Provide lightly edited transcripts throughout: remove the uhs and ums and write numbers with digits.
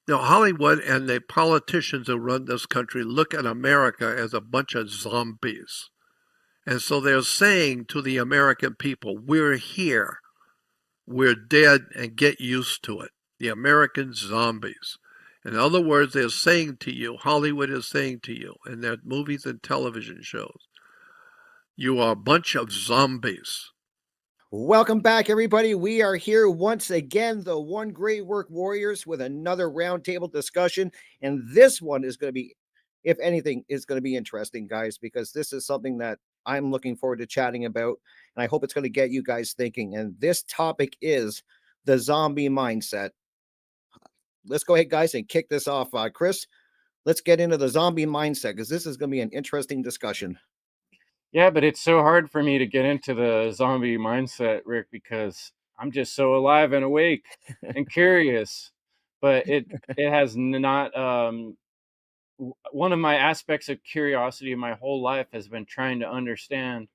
Hollywood and the politicians who run this country look at America as a bunch of zombies. And so they're saying to the American people, we're here, we're dead, and get used to it. The American zombies. In other words, they're saying to you, Hollywood is saying to you, in their movies and television shows, you are a bunch of zombies. Welcome back, everybody. We are here once again, the One Great Work Warriors, with another roundtable discussion. And this one is going to be, if anything, is going to be interesting, guys, because this is something that I'm looking forward to chatting about. And I hope it's going to get you guys thinking. And this topic is the zombie mindset. Let's go ahead, guys, and kick this off. Chris, let's get into the zombie mindset because this is going to be an interesting discussion. Yeah, but it's so hard for me to get into the zombie mindset, Rick, because I'm just so alive and awake and curious. But it has not one of my aspects of curiosity my whole life has been trying to understand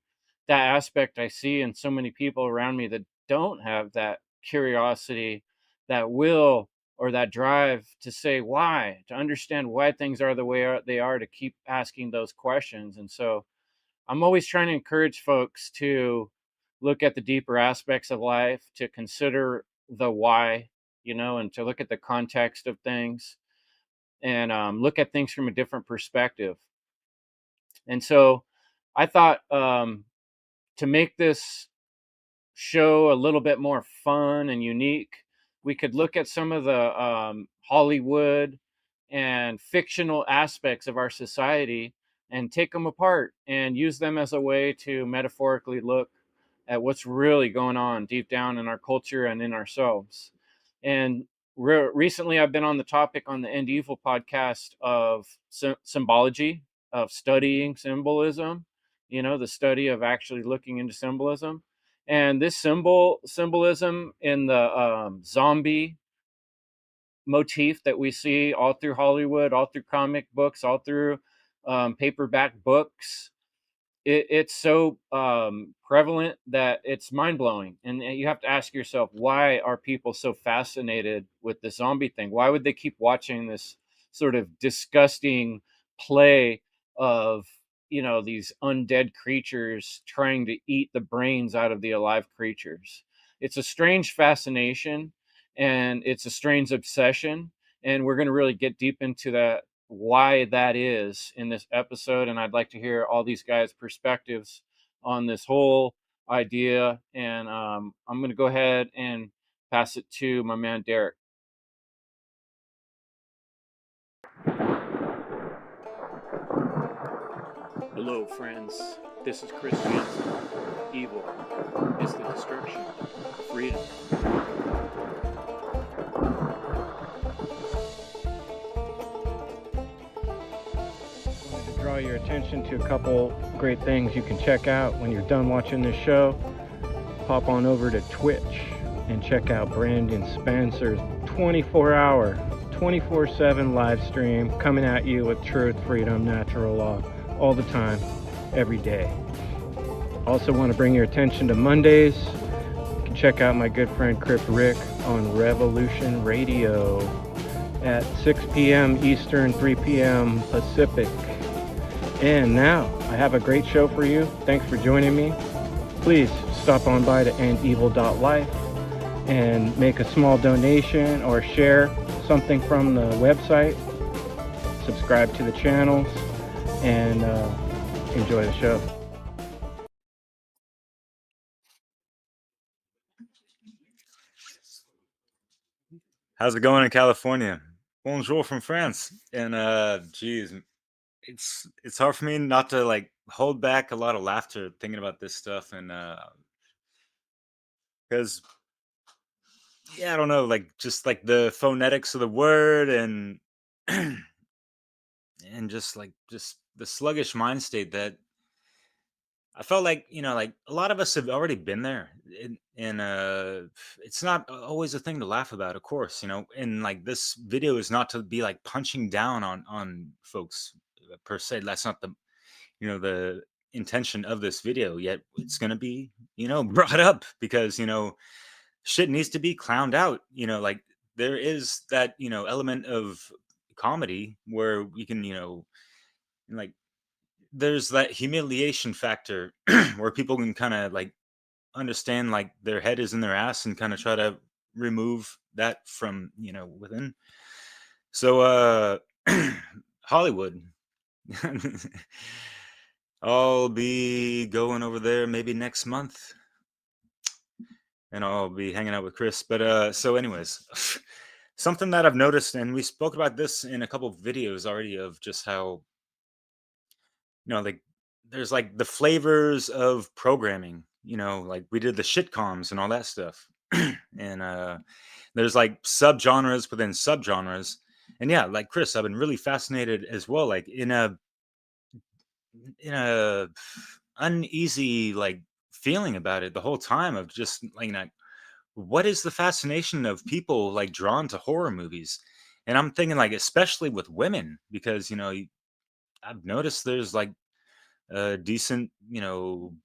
that aspect I see in so many people around me that don't have that curiosity, that will or that drive to say why, to understand why things are the way they are, to keep asking those questions. And so I'm always trying to encourage folks to look at the deeper aspects of life, to consider the why, and to look at the context of things and look at things from a different perspective. And so I thought to make this show a little bit more fun and unique, we could look at some of the Hollywood and fictional aspects of our society and take them apart and use them as a way to metaphorically look at what's really going on deep down in our culture and in ourselves. And recently, I've been on the topic on the End Evil podcast of symbology, of studying symbolism, the study of actually looking into symbolism. And this symbolism in the zombie motif that we see all through Hollywood, all through comic books, all through paperback books, it's so prevalent that it's mind-blowing. And you have to ask yourself, why are people so fascinated with the zombie thing? Why would they keep watching this sort of disgusting play of these undead creatures trying to eat the brains out of the alive creatures? It's a strange fascination, and it's a strange obsession, and we're going to really get deep into that, why that is, in this episode. And I'd like to hear all these guys' perspectives on this whole idea. And I'm going to go ahead and pass it to my man Derek. Hello, friends. This is Chris Jansen. Evil is the destruction of freedom. Draw your attention to a couple great things you can check out when you're done watching this show. Pop on over to Twitch and check out Brandon Spencer's 24-hour, 24/7 live stream coming at you with truth, freedom, natural law, all the time, every day. Also want to bring your attention to Mondays. You can check out my good friend Crip Rick on Revolution Radio at 6 p.m. Eastern, 3 p.m. Pacific. And now, I have a great show for you. Thanks for joining me. Please stop on by to endevil.life and make a small donation or share something from the website. Subscribe to the channels and enjoy the show. How's it going in California? Bonjour from France. And geez, it's hard for me not to like hold back a lot of laughter thinking about this stuff, and because I don't know, like just like the phonetics of the word, and and just the sluggish mind state that I felt like, like a lot of us have already been there, and it's not always a thing to laugh about, of course, and like this video is not to be like punching down on folks per se. That's not the intention of this video, yet it's going to be, brought up because, shit needs to be clowned out, like there is that, element of comedy where we can, like, there's that humiliation factor where people can kind of like understand like their head is in their ass and kind of try to remove that from, within. So Hollywood. I'll be going over there maybe next month, and I'll be hanging out with Chris. But so anyways, something that I've noticed, and we spoke about this in a couple of videos already, of just how, like, there's like the flavors of programming, like we did the shitcoms and all that stuff. And there's like subgenres within subgenres. And yeah, like Chris, I've been really fascinated as well, like in a uneasy like feeling about it the whole time, of just like, what is the fascination of people like drawn to horror movies? And I'm thinking like, especially with women, because I've noticed there's like a decent,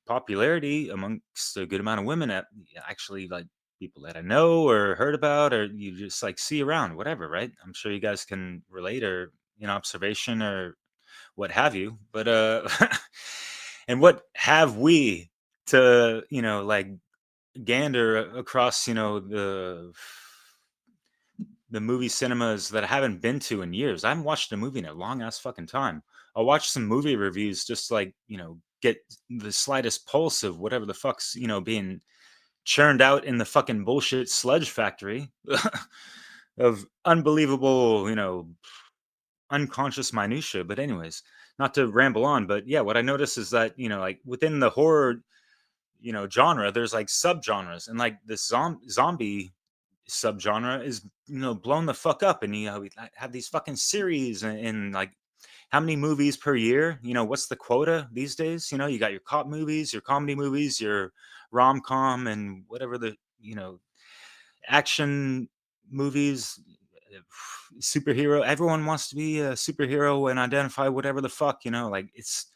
popularity amongst a good amount of women, at actually, like, people that I know or heard about, or you just like see around, whatever, right? I'm sure you guys can relate, or observation, or what have you. But and what have we to, like, gander across, the movie cinemas that I haven't been to in years. I haven't watched a movie in a long ass fucking time. I'll watch some movie reviews just like, get the slightest pulse of whatever the fuck's, being churned out in the fucking bullshit sludge factory of unbelievable, unconscious minutia. But anyways, not to ramble on, but yeah, what I notice is that, like within the horror, genre, there's like subgenres, and like this zombie subgenre is, blown the fuck up. And we have these fucking series, and like, how many movies per year? What's the quota these days? You got your cop movies, your comedy movies, your rom-com, and whatever the, action movies, superhero. Everyone wants to be a superhero and identify whatever the fuck, like, it's,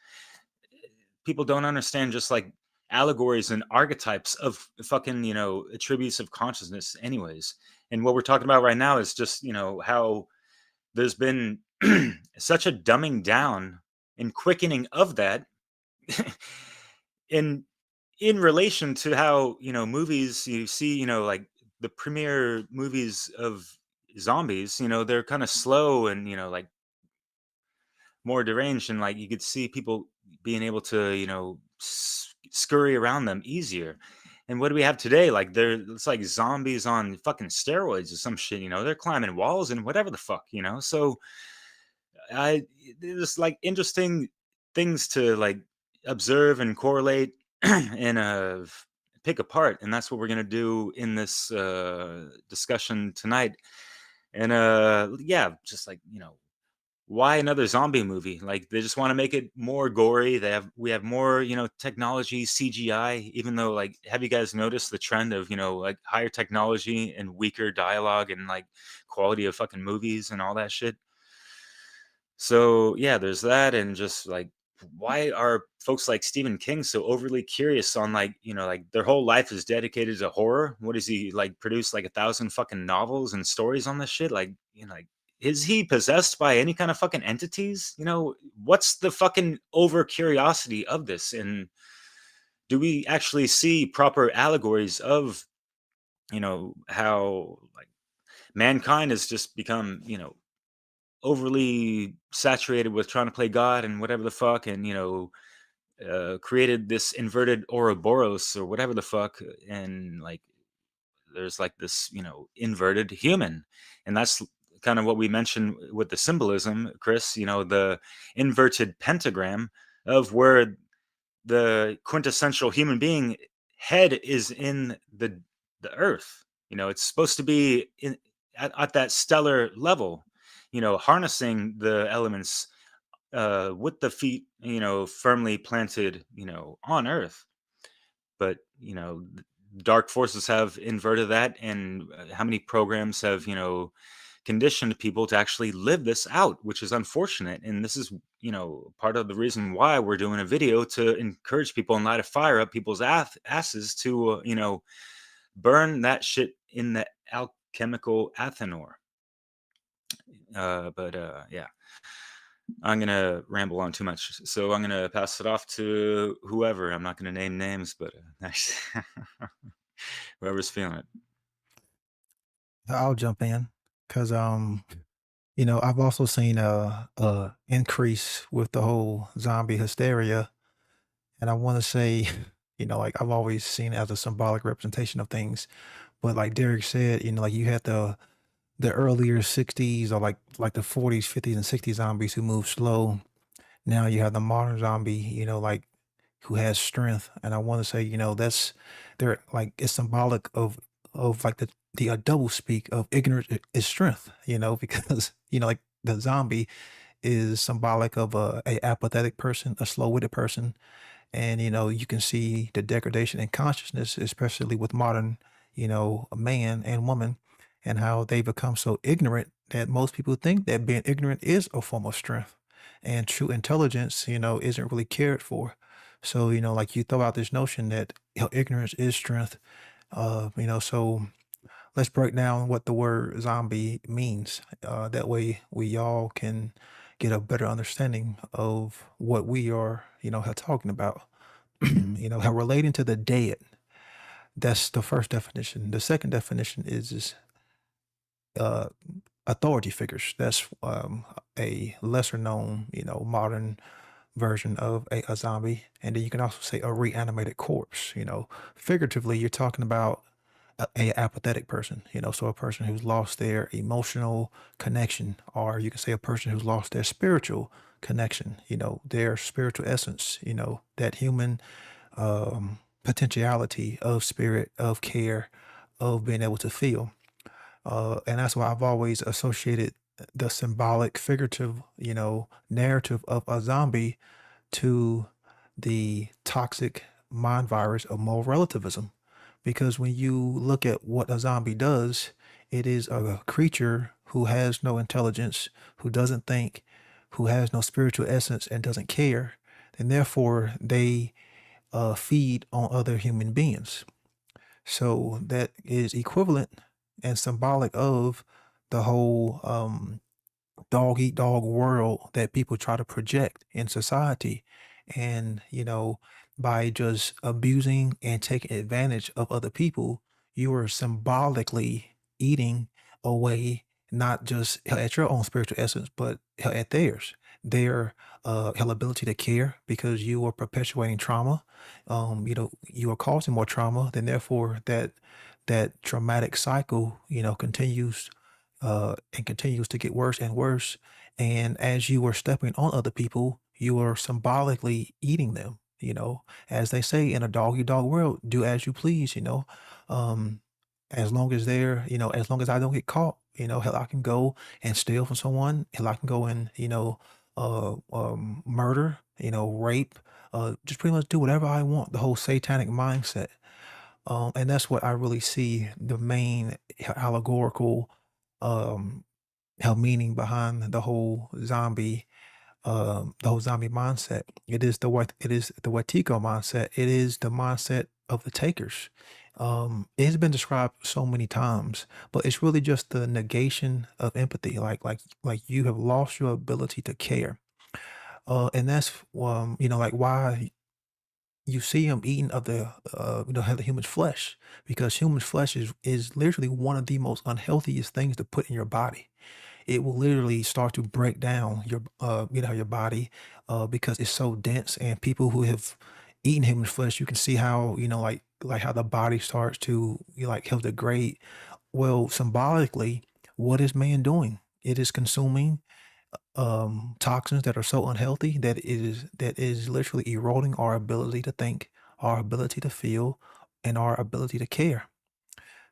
people don't understand just like allegories and archetypes of fucking, attributes of consciousness anyways. And what we're talking about right now is just, how there's been such a dumbing down and quickening of that in relation to how, movies, you see, like the premiere movies of zombies, they're kind of slow and, like, more deranged, and like you could see people being able to, scurry around them easier. And what do we have today? Like, it's like zombies on fucking steroids or some shit. They're climbing walls and whatever the fuck. So I there's like interesting things to like observe and correlate and pick apart, and that's what we're gonna do in this discussion tonight. And yeah, just like, why another zombie movie? Like, they just want to make it more gory. We have more, technology, CGI, even though, like, have you guys noticed the trend of, like, higher technology and weaker dialogue and like quality of fucking movies and all that shit? So yeah, there's that. And just like, why are folks like Stephen King so overly curious on, like, like, their whole life is dedicated to horror? What is he like, produce like 1,000 fucking novels and stories on this shit? Like, like, is he possessed by any kind of fucking entities? What's the fucking over curiosity of this? And do we actually see proper allegories of, how like mankind has just become, overly saturated with trying to play God and whatever the fuck, and, created this inverted Ouroboros or whatever the fuck, and like, there's like this, inverted human. And that's kind of what we mentioned with the symbolism, Chris, the inverted pentagram of where the quintessential human being head is in the earth. It's supposed to be at that stellar level, harnessing the elements with the feet, firmly planted, on earth. But, dark forces have inverted that. And how many programs have, conditioned people to actually live this out, which is unfortunate. And this is, part of the reason why we're doing a video, to encourage people and light a fire up people's asses to, burn that shit in the chemical athanor. Yeah, I'm gonna ramble on too much, so I'm gonna pass it off to whoever. I'm not gonna name names, but whoever's feeling it. I'll jump in because I've also seen a increase with the whole zombie hysteria, and I want to say, like I've always seen it as a symbolic representation of things. But like Derek said, like you had the earlier '60s or like the '40s, '50s, and '60s zombies who move slow. Now you have the modern zombie, like who has strength. And I want to say, they're like it's symbolic of like the double speak of ignorance is strength, because like the zombie is symbolic of a apathetic person, a slow-witted person, and you can see the degradation in consciousness, especially with modern, a man and woman, and how they become so ignorant that most people think that being ignorant is a form of strength, and true intelligence, isn't really cared for. So like you throw out this notion that ignorance is strength. So let's break down what the word zombie means. That way we all can get a better understanding of what we are, talking about. How relating to the dead. That's the first definition. The second definition is uh, authority figures. That's a lesser known, modern version of a zombie. And then you can also say a reanimated corpse. Figuratively, you're talking about a apathetic person, so a person who's lost their emotional connection, or you can say a person who's lost their spiritual connection, their spiritual essence, that human potentiality of spirit, of care, of being able to feel. And that's why I've always associated the symbolic, figurative, narrative of a zombie to the toxic mind virus of moral relativism. Because when you look at what a zombie does, it is a creature who has no intelligence, who doesn't think, who has no spiritual essence and doesn't care. And therefore, they feed on other human beings. So that is equivalent and symbolic of the whole dog eat dog world that people try to project in society. And, by just abusing and taking advantage of other people, you are symbolically eating away not just at your own spiritual essence, but at theirs. Their ability to care because you are perpetuating trauma. You are causing more trauma, then therefore that traumatic cycle, continues and continues to get worse and worse. And as you are stepping on other people, you are symbolically eating them. As they say in a dog eat dog world, do as you please. Um, as long as as long as I don't get caught, hell, I can go and steal from someone. Hell, I can go and murder, rape, just pretty much do whatever I want. The whole satanic mindset. And that's what I really see the main allegorical um meaning behind the whole zombie mindset. It is the Watiko mindset. It is the mindset of the takers. It has been described so many times, but it's really just the negation of empathy. Like you have lost your ability to care. And that's like why you see him eating of the have the human flesh, because human flesh is literally one of the most unhealthiest things to put in your body. It will literally start to break down your body because it's so dense. And people who have eaten human flesh, you can see how like how the body starts to like help degrade. Well, symbolically, what is man doing? It is consuming toxins that are so unhealthy that is literally eroding our ability to think, our ability to feel, and our ability to care.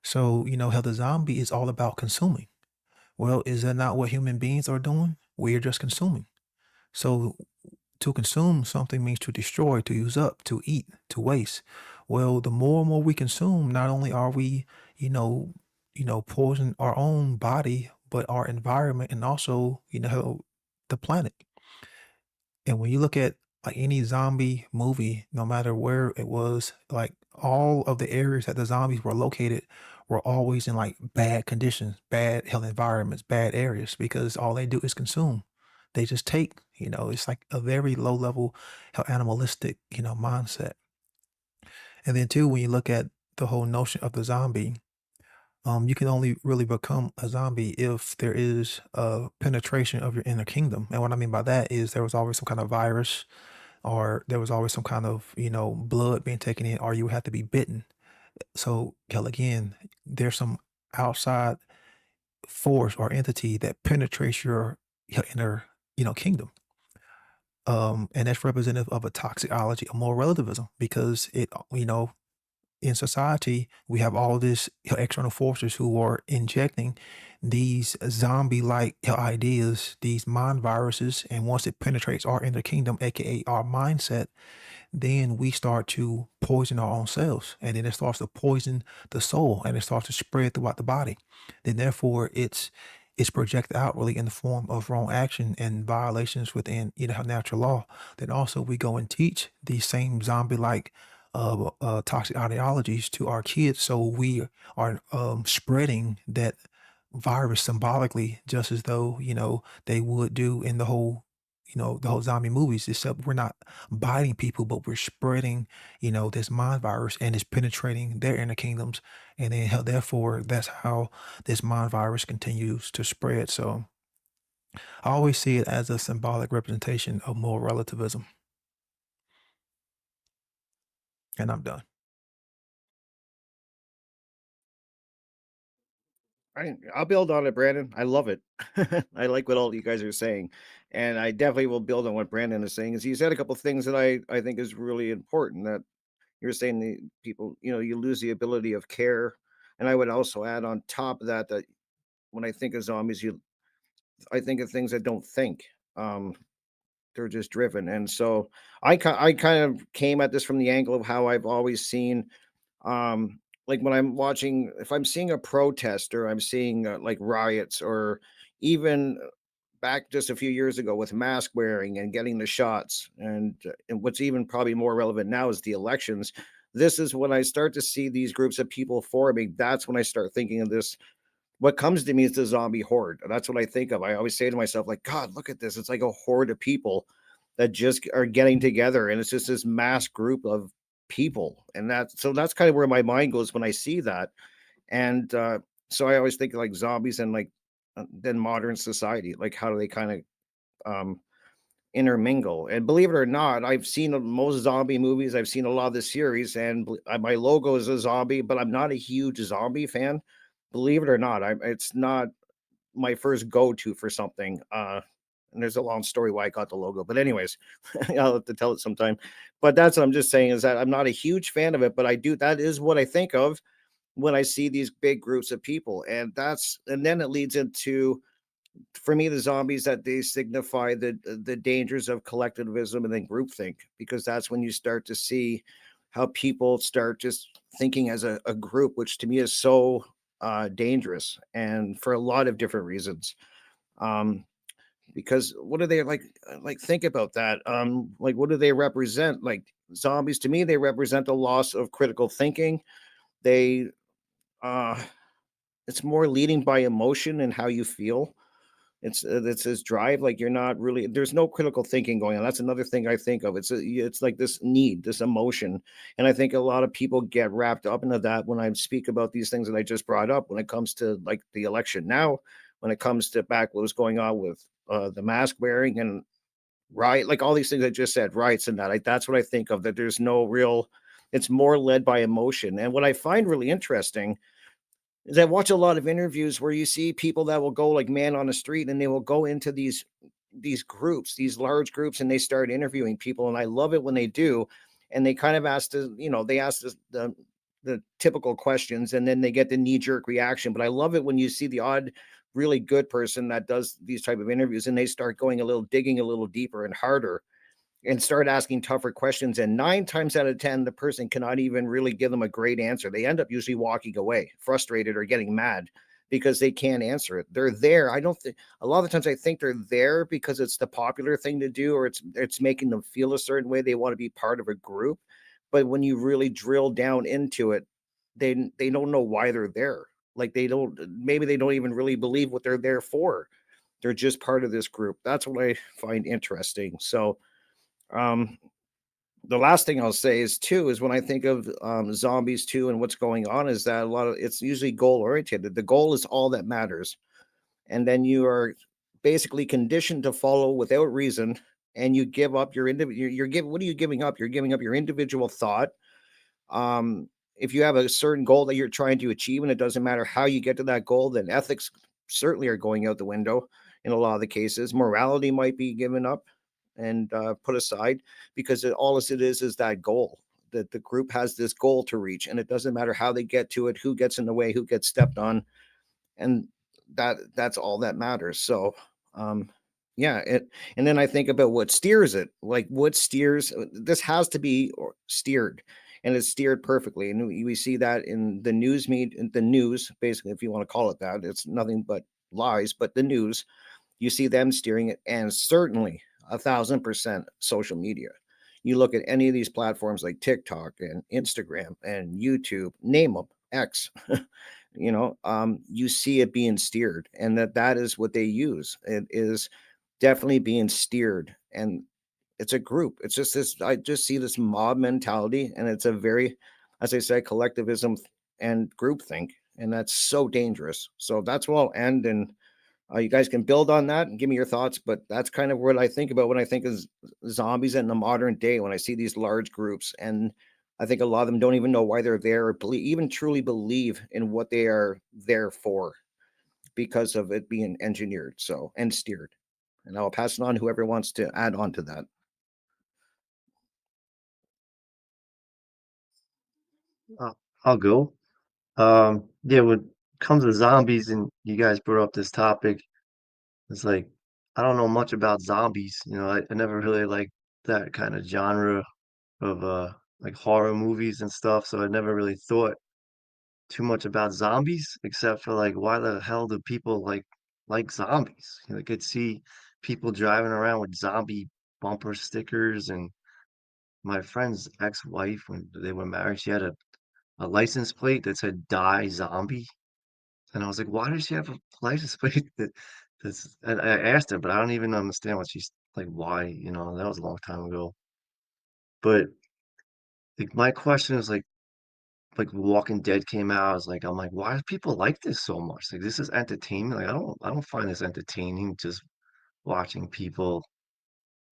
So how the zombie is all about consuming. Well, is that not what human beings are doing? We are just consuming. So to consume something means to destroy, to use up, to eat, to waste. Well, the more and more we consume, not only are we, poisoning our own body, but our environment and also, the planet. And when you look at like any zombie movie, no matter where it was, like all of the areas that the zombies were located were always in like bad conditions, bad health environments, bad areas because all they do is consume. They just take, it's like a very low level animalistic, mindset. And then too, when you look at the whole notion of the zombie, you can only really become a zombie if there is a penetration of your inner kingdom. And what I mean by that is there was always some kind of virus, or there was always some kind of, blood being taken in, or you would have to be bitten. So, hell, again, there's some outside force or entity that penetrates your inner, kingdom. And that's representative of a toxicology of moral relativism because in society, we have all this external forces who are injecting these zombie-like ideas, these mind viruses, and once it penetrates our inner kingdom, aka our mindset, then we start to poison our own selves, and then it starts to poison the soul, and it starts to spread throughout the body. Then, therefore, it's projected outwardly in the form of wrong action and violations within natural law. Then also we go and teach these same zombie-like toxic ideologies to our kids, so we are spreading that virus symbolically, just as though they would do in the whole zombie movies. Except we're not biting people, but we're spreading this mind virus, and it's penetrating their inner kingdoms, and then therefore that's how this mind virus continues to spread. So I always see it as a symbolic representation of moral relativism, and I'm done. I'll build on it, Brandon. I love it. I like what all you guys are saying, and I definitely will build on what Brandon is saying. Is he said a couple of things that I think is really important. That you're saying the people, you lose the ability of care, and I would also add on top of that that when I think of zombies, I think of things that don't think. Um, they're just driven, and so I kind of came at this from the angle of how I've always seen like when I'm watching, if I'm seeing a protest or I'm seeing like riots, or even back just a few years ago with mask wearing and getting the shots, and what's even probably more relevant now is the elections. This is when I start to see these groups of people forming. That's when I start thinking of this. What comes to me is the zombie horde. That's what I think of. I always say to myself, like, God, look at this. It's like a horde of people that just are getting together, and it's just this mass group of people. And that's kind of where my mind goes when I see that. And so I always think like zombies and like then modern society, like how do they kind of um intermingle? And believe it or not, I've seen most zombie movies. I've seen a lot of the series, and my logo is a zombie, but I'm not a huge zombie fan. Believe it or not, it's not my first go-to for something. And there's a long story why I got the logo. But anyways, I'll have to tell it sometime. But that's what I'm just saying, is that I'm not a huge fan of it, but I do, that is what I think of when I see these big groups of people. And then it leads into, for me, the zombies, that they signify the dangers of collectivism and then groupthink, because that's when you start to see how people start just thinking as a group, which to me is so dangerous, and for a lot of different reasons. Um, because what do they like think about that? Like what do they represent? Like zombies to me, they represent the loss of critical thinking. They uh it's more leading by emotion and how you feel. It's this drive, like you're not really, there's no critical thinking going on. That's another thing I think of. It's like this need, this emotion, and I think a lot of people get wrapped up into that when I speak about these things that I just brought up. When it comes to like the election now, when it comes to back what was going on with the mask wearing and riot, like all these things I just said, riots and that. That's what I think of. That there's no real. It's more led by emotion, and what I find really interesting is I watch a lot of interviews where you see people that will go like man on the street, and they will go into these groups, these large groups, and they start interviewing people. And I love it when they do. And they kind of ask they ask the typical questions, and then they get the knee-jerk reaction. But I love it when you see the odd, really good person that does these type of interviews, and they start going a little, digging a little deeper and harder, and start asking tougher questions. And 9 times out of 10, the person cannot even really give them a great answer. They end up usually walking away frustrated or getting mad because they can't answer it. They're there. I don't think, a lot of the times I think they're there because it's the popular thing to do, or it's making them feel a certain way. They want to be part of a group. But when you really drill down into it, they don't know why they're there. Like they don't, maybe they don't even really believe what they're there for. They're just part of this group. That's what I find interesting. So um the last thing I'll say is too is when I think of zombies too and what's going on is that a lot of it's usually goal oriented. The goal is all that matters, and then you are basically conditioned to follow without reason, and you give up your individual. You're giving what are you giving up? You're giving up your individual thought. If you have a certain goal that you're trying to achieve, and it doesn't matter how you get to that goal, then ethics certainly are going out the window in a lot of the cases. Morality might be given up and put aside because all it is that goal that the group has this goal to reach, and it doesn't matter how they get to it, who gets in the way, who gets stepped on, and that's all that matters. So um yeah, and then I think about what steers it, like what steers this has to be steered, and it's steered perfectly, and we see that in the the news, basically, if you want to call it that. It's nothing but lies, but the news, you see them steering it, and certainly 1,000% social media. You look at any of these platforms like TikTok and Instagram and YouTube, name them, X, you see it being steered, and that is what they use. It is definitely being steered, and it's a group. It's just this. I just see this mob mentality, and it's a very, as I said, collectivism and groupthink, and that's so dangerous. So that's where I'll end, and you guys can build on that and give me your thoughts. But that's kind of what I think about when I think of zombies in the modern day. When I see these large groups, and I think a lot of them don't even know why they're there, or even truly believe in what they are there for, because of it being engineered so and steered. And I'll pass it on to whoever wants to add on to that. Uh, I'll go. Yeah, when it comes to zombies, and you guys brought up this topic, it's like I don't know much about zombies. I never really liked that kind of genre of like horror movies and stuff, so I never really thought too much about zombies, except for like why the hell do people like zombies? I could see people driving around with zombie bumper stickers, and my friend's ex-wife, when they were married, she had a license plate that said "Die Zombie," and I was like, "Why does she have a license plate that's?" And I asked her, but I don't even understand what she's like. Why? That was a long time ago. But like, my question is like Walking Dead came out. I was like, I'm like, why do people like this so much? Like, this is entertainment. Like, I don't find this entertaining. Just watching people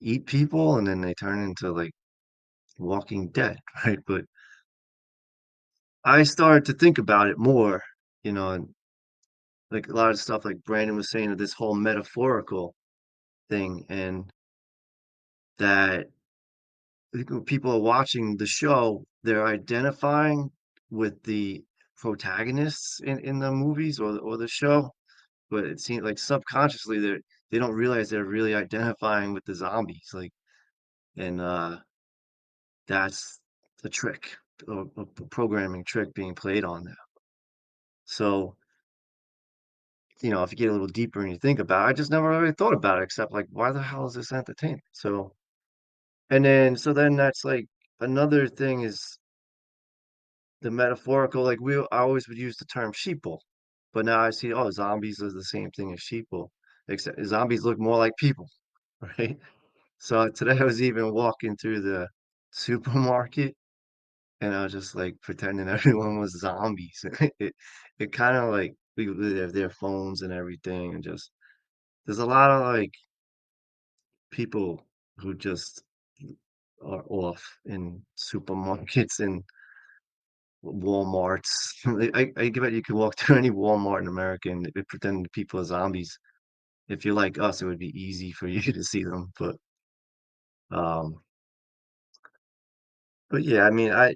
eat people, and then they turn into like Walking Dead, right? But I started to think about it more, and like a lot of stuff like Brandon was saying, of this whole metaphorical thing, and that I think when people are watching the show, they're identifying with the protagonists in the movies or the show, but it seems like subconsciously they don't realize they're really identifying with the zombies, like, and that's the trick, a programming trick being played on them. So, if you get a little deeper and you think about it, I just never really thought about it, except like, why the hell is this entertainment? So then that's like another thing is the metaphorical, like I always would use the term sheeple, but now I see, oh, zombies is the same thing as sheeple, except zombies look more like people, right? So today I was even walking through the supermarket, and I was just like pretending everyone was zombies. It kind of like we have their phones and everything, and just there's a lot of like people who just are off in supermarkets and Walmarts. I bet you could walk through any Walmart in America and pretend people are zombies. If you're like us, it would be easy for you to see them. Um, but yeah, I mean, I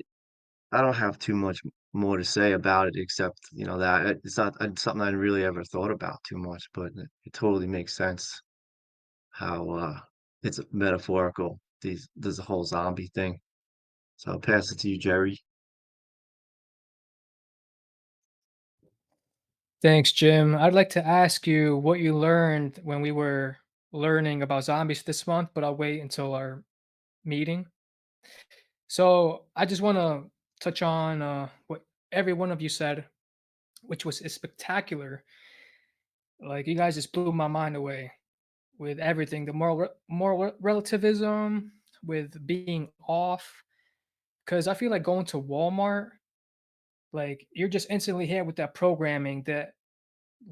don't have too much more to say about it, except that it's not something I really ever thought about too much. But it totally makes sense how it's metaphorical. There's a whole zombie thing. So I'll pass it to you, Jerry. Thanks, Jim. I'd like to ask you what you learned when we were learning about zombies this month, but I'll wait until our meeting. So I just want to touch on what every one of you said, which was spectacular. Like you guys just blew my mind away with everything, the moral relativism, with being off. Because I feel like going to Walmart, like you're just instantly hit with that programming, that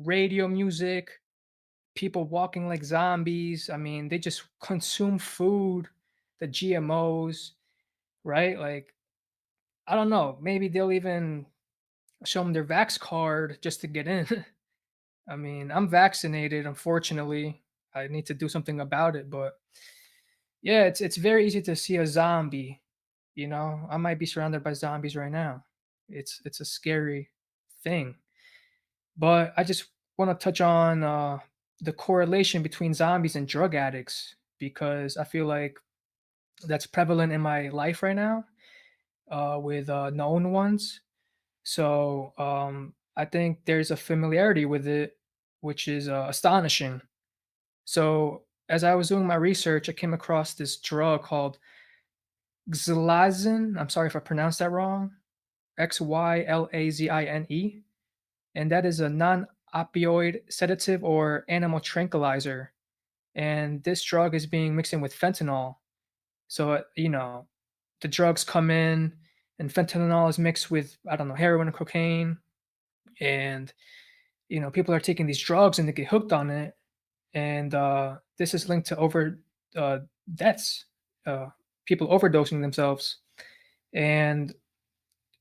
radio music, people walking like zombies. I mean, they just consume food, the GMOs, right? Like, I don't know. Maybe they'll even show them their Vax card just to get in. I mean, I'm vaccinated, unfortunately. I need to do something about it, but yeah, it's very easy to see a zombie. You know, I might be surrounded by zombies right now. It's a scary thing. But I just want to touch on the correlation between zombies and drug addicts because I feel like that's prevalent in my life right now with known ones. So I think there's a familiarity with it, which is astonishing. So as I was doing my research, I came across this drug called xylazine. I'm sorry if I pronounced that wrong. Xylazine, and that is a non-opioid sedative or animal tranquilizer. And this drug is being mixed in with fentanyl. So the drugs come in, and fentanyl is mixed with, I don't know, heroin or cocaine, and people are taking these drugs and they get hooked on it, and this is linked to over uh, deaths, uh, people overdosing themselves. And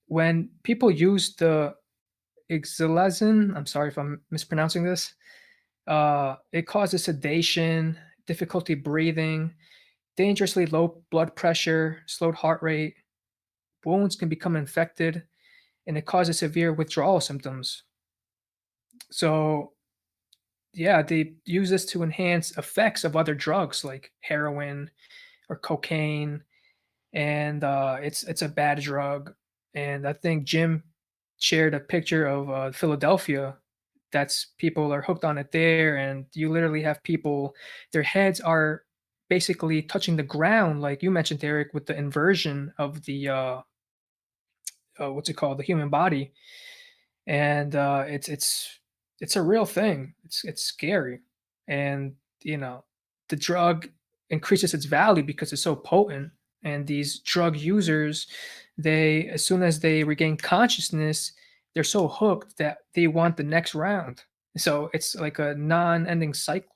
when people use the ixilazin, I'm sorry if I'm mispronouncing this, it causes sedation, difficulty breathing, dangerously low blood pressure, slowed heart rate, wounds can become infected, and it causes severe withdrawal symptoms. So yeah, they use this to enhance effects of other drugs like heroin or cocaine, and it's a bad drug. And I think Jim shared a picture of Philadelphia. That's people are hooked on it there, and you literally have people, their heads are basically touching the ground, like you mentioned, Eric, with the inversion of the what's it called, the human body, and it's a real thing. It's scary, and the drug increases its value because it's so potent. And these drug users, they as soon as they regain consciousness, they're so hooked that they want the next round. So it's like a non-ending cycle,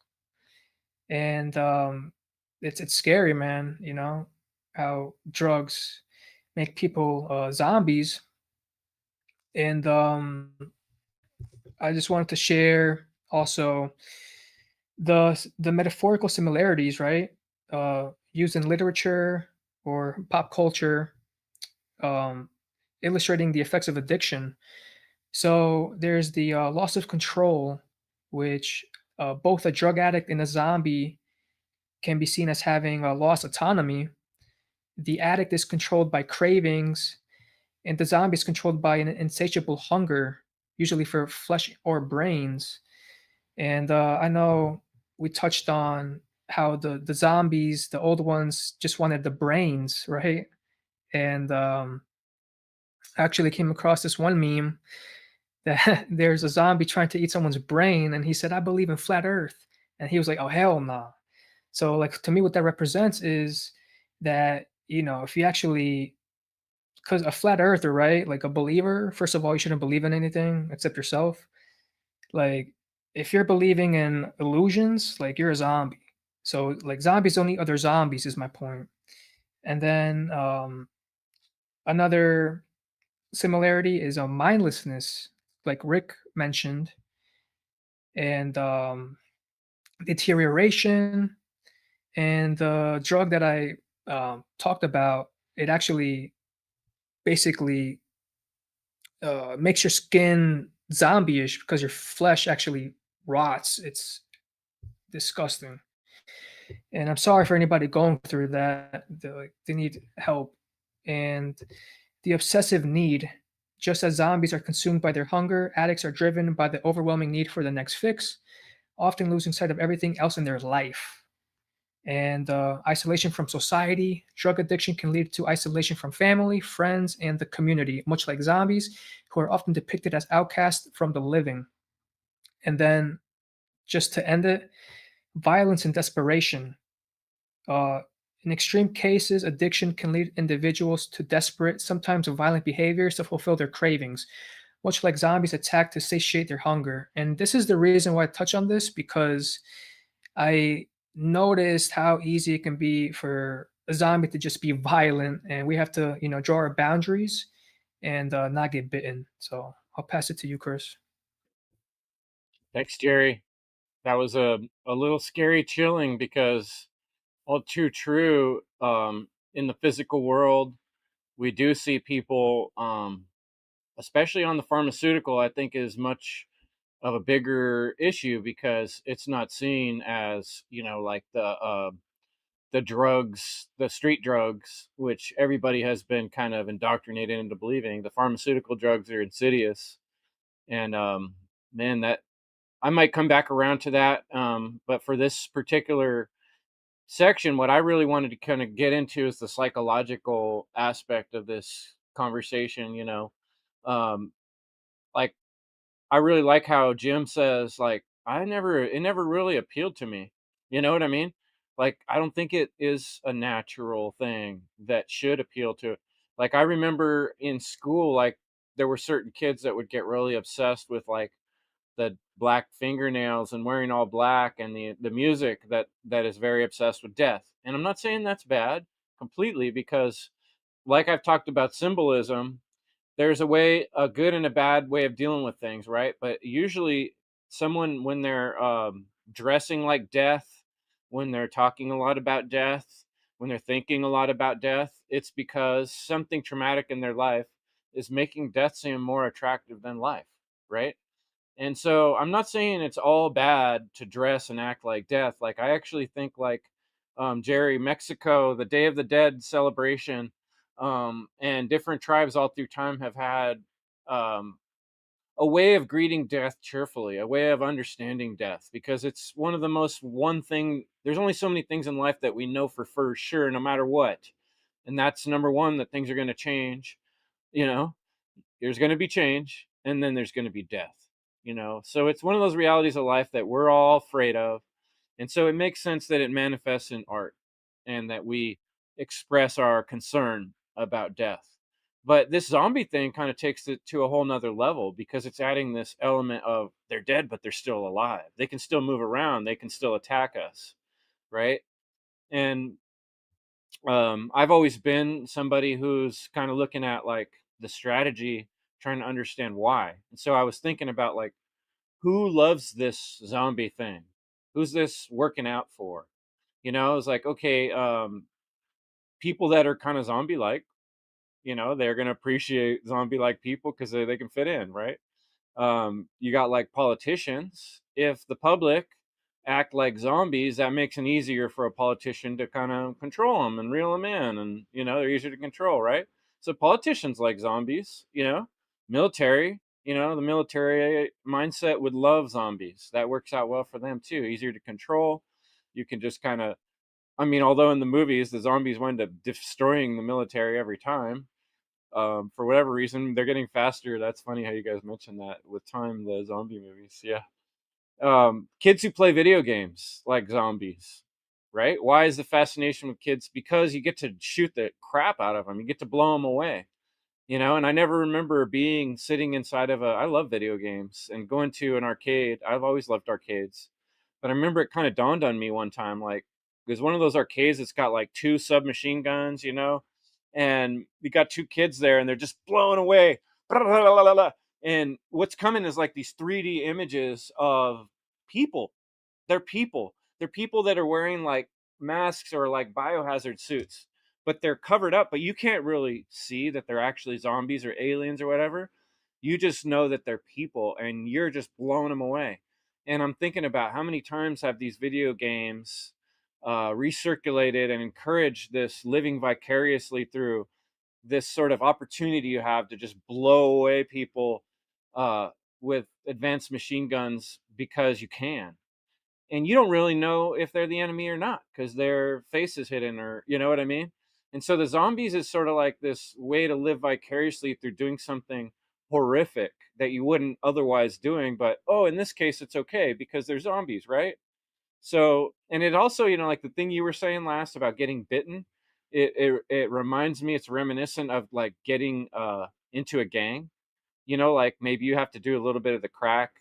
and it's scary, man. How drugs make people zombies. And I just wanted to share also the metaphorical similarities, right? Used in literature or pop culture, um, illustrating the effects of addiction. So there's the loss of control, which both a drug addict and a zombie can be seen as having lost autonomy. The addict is controlled by cravings, and the zombie is controlled by an insatiable hunger, usually for flesh or brains. And I know we touched on how the zombies, the old ones, just wanted the brains, right? And I actually came across this one meme that there's a zombie trying to eat someone's brain, and he said, "I believe in flat Earth," and he was like, "Oh hell no!" So like to me, what that represents is that if you actually, because a flat earther, right, like a believer, first of all, you shouldn't believe in anything except yourself. Like, if you're believing in illusions, like you're a zombie. So, like, zombies don't eat other zombies, is my point. And then another similarity is a mindlessness, like Rick mentioned, and deterioration. And the drug that I talked about, it actually basically makes your skin zombie-ish because your flesh actually rots. It's disgusting. And I'm sorry for anybody going through that. They need help. And the obsessive need, just as zombies are consumed by their hunger, addicts are driven by the overwhelming need for the next fix, often losing sight of everything else in their life. And isolation from society. Drug addiction can lead to isolation from family, friends, and the community, much like zombies, who are often depicted as outcasts from the living. And then, just to end it, violence and desperation. Uh, in extreme cases, addiction can lead individuals to desperate, sometimes violent behaviors to fulfill their cravings, much like zombies attack to satiate their hunger. And this is the reason why I touch on this, because I noticed how easy it can be for a zombie to just be violent, and we have to, draw our boundaries and not get bitten. So I'll pass it to you, Chris. Thanks, Jerry. That was a little scary, chilling, because all too true. In the physical world, we do see people, especially on the pharmaceutical, I think is much of a bigger issue because it's not seen as, like the drugs, the street drugs, which everybody has been kind of indoctrinated into believing. The pharmaceutical drugs are insidious, and man, that I might come back around to that. But for this particular section, what I really wanted to kind of get into is the psychological aspect of this conversation. Um, like I really like how Jim says, like, it never really appealed to me. You know what I mean? Like, I don't think it is a natural thing that should appeal to. Like, I remember in school, like, there were certain kids that would get really obsessed with, like, the black fingernails and wearing all black, and the music that is very obsessed with death. And I'm not saying that's bad completely, because, like I've talked about symbolism, there's a good and a bad way of dealing with things, right? But usually, someone, when they're dressing like death, when they're talking a lot about death, when they're thinking a lot about death, it's because something traumatic in their life is making death seem more attractive than life, right? And so I'm not saying it's all bad to dress and act like death. Like, I actually think, like, Jerry, Mexico, the Day of the Dead celebration, and different tribes all through time have had um, a way of greeting death cheerfully, a way of understanding death, because it's one of the most one thing. There's only so many things in life that we know for sure, no matter what, and that's number one, that things are going to change. You know, there's going to be change, and then there's going to be death. So it's one of those realities of life that we're all afraid of, and so it makes sense that it manifests in art, and that we express our concern about death. But this zombie thing kind of takes it to a whole nother level, because it's adding this element of they're dead but they're still alive, they can still move around, they can still attack us, right? And I've always been somebody who's kind of looking at, like, the strategy, trying to understand why. And so I was thinking about, like, who loves this zombie thing? Who's this working out for? I was like, okay, people that are kind of zombie like, they're going to appreciate zombie like people because they can fit in, right? You got, like, politicians. If the public act like zombies, that makes it easier for a politician to kind of control them and reel them in, and they're easier to control, right? So politicians like zombies. Military. The military mindset would love zombies. That works out well for them too. Easier to control. You can just kind of. I mean, although in the movies the zombies wind up destroying the military every time, for whatever reason they're getting faster. That's funny how you guys mentioned that with time, the zombie movies. Yeah. Kids who play video games like zombies, right? Why is the fascination with kids? Because you get to shoot the crap out of them, you get to blow them away. And I never remember being sitting inside of I love video games and going to an arcade. I've always loved arcades, but I remember it kind of dawned on me one time, like, it was one of those arcades that's got, like, two submachine guns, and we got two kids there and they're just blowing away. And what's coming is, like, these 3D images of people. They're people that are wearing, like, masks or, like, biohazard suits, but they're covered up, but you can't really see that they're actually zombies or aliens or whatever. You just know that they're people, and you're just blowing them away. And I'm thinking about how many times have these video games recirculated and encouraged this living vicariously through this sort of opportunity you have to just blow away people uh, with advanced machine guns because you can. and you don't really know if they're the enemy or not because their face is hidden, or you know what I mean. And so the zombies is sort of like this way to live vicariously through doing something horrific that you wouldn't otherwise doing, but oh, in this case it's okay because they're zombies, right? So, and it also, like the thing you were saying last about getting bitten, it reminds me, it's reminiscent of like getting into a gang. Like maybe you have to do a little bit of the crack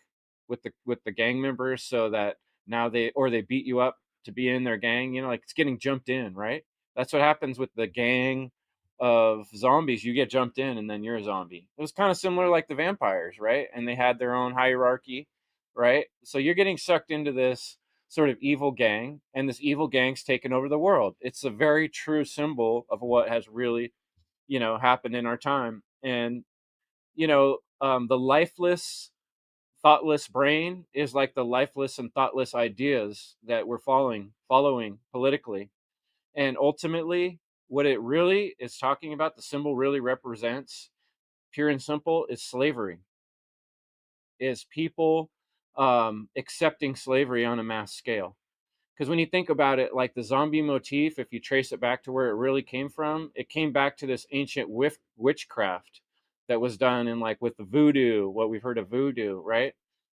with the gang members so that now they beat you up to be in their gang. Like it's getting jumped in, right? That's what happens with the gang of zombies. You get jumped in and then you're a zombie. It was kind of similar like the vampires, right? And they had their own hierarchy, right? So you're getting sucked into this sort of evil gang, and this evil gang's taken over the world. It's a very true symbol of what has really happened in our time. And the lifeless, thoughtless brain is like the lifeless and thoughtless ideas that we're following politically. And ultimately, what it really is talking about, the symbol really represents, pure and simple, is slavery. Is people accepting slavery on a mass scale. Because when you think about it, like the zombie motif, if you trace it back to where it really came from, it came back to this ancient witchcraft that was done in like with the voodoo, what we've heard of voodoo, right?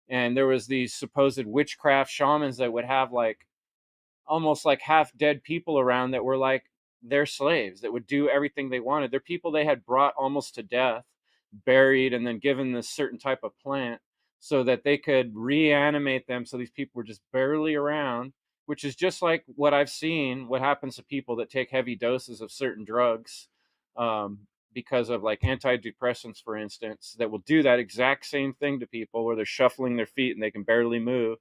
And there was these supposed witchcraft shamans that would have like almost like half dead people around that were like their slaves that would do everything they wanted. They're people they had brought almost to death, buried, and then given this certain type of plant so that they could reanimate them. So these people were just barely around, which is just like what I've seen, what happens to people that take heavy doses of certain drugs, because of like antidepressants, for instance, that will do that exact same thing to people where they're shuffling their feet and they can barely move.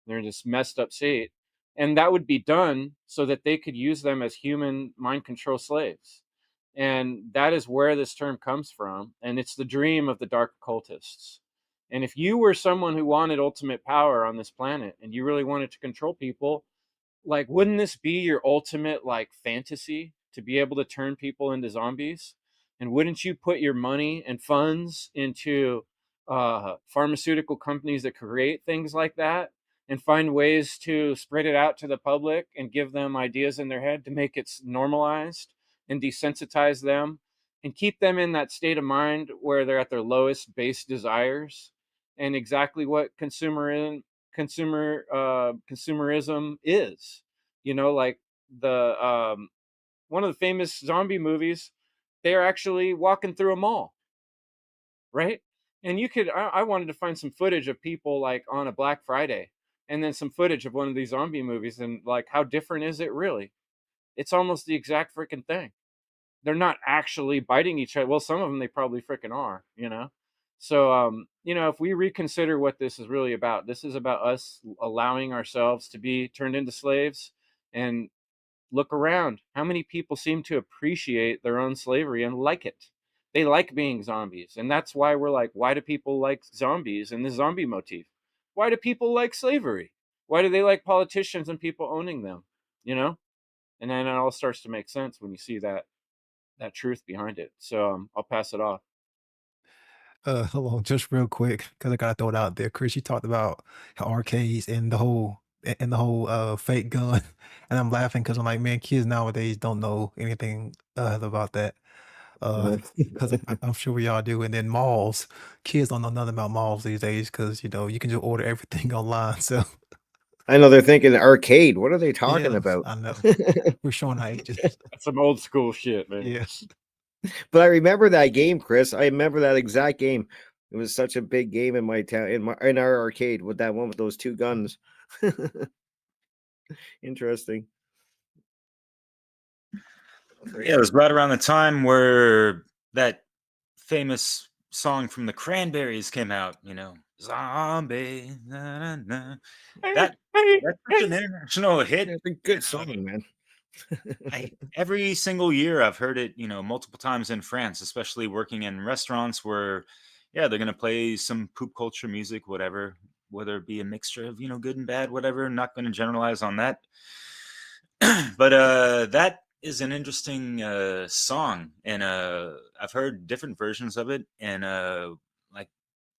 They're in this messed up state. And that would be done so that they could use them as human mind control slaves. And that is where this term comes from. And it's the dream of the dark occultists. And if you were someone who wanted ultimate power on this planet and you really wanted to control people, like wouldn't this be your ultimate like fantasy to be able to turn people into zombies? And wouldn't you put your money and funds into pharmaceutical companies that create things like that and find ways to spread it out to the public and give them ideas in their head to make it normalized and desensitize them and keep them in that state of mind where they're at their lowest base desires? And exactly what consumerism is, like the one of the famous zombie movies, they're actually walking through a mall, right? And I wanted to find some footage of people like on a Black Friday and then some footage of one of these zombie movies, and like how different is it really? It's almost the exact freaking thing. They're not actually biting each other. Well, some of them they probably freaking are. So if we reconsider what this is really about, this is about us allowing ourselves to be turned into slaves. And look around, how many people seem to appreciate their own slavery and like it? They like being zombies. And that's why we're like, why do people like zombies and the zombie motif? Why do people like slavery? Why do they like politicians and people owning them? you know and then it all starts to make sense when you see that truth behind it. So I'll pass it off. Hold on, just real quick, because I gotta throw it out there. Chris, you talked about how arcades and the whole fake gun, and I'm laughing because I'm like, man, kids nowadays don't know anything about that. Because I'm sure we all do. And then malls, kids don't know nothing about malls these days because you can just order everything online. So I know they're thinking arcade. What are they talking yeah, about? I know we're showing our ages. That's some old school shit, man. Yeah. But I remember that game, Chris. I remember that exact game. It was such a big game in my town, in our arcade, with that one with those two guns. Interesting. Yeah, it was right around the time where that famous song from the Cranberries came out, Zombie. Na, na, na. That's such an international hit. It's a good song, man. Every single year I've heard it, multiple times in France, especially working in restaurants where, yeah, they're going to play some poop culture music, whatever, whether it be a mixture of, good and bad, whatever. I'm not going to generalize on that. But that is an interesting song. And I've heard different versions of it, and like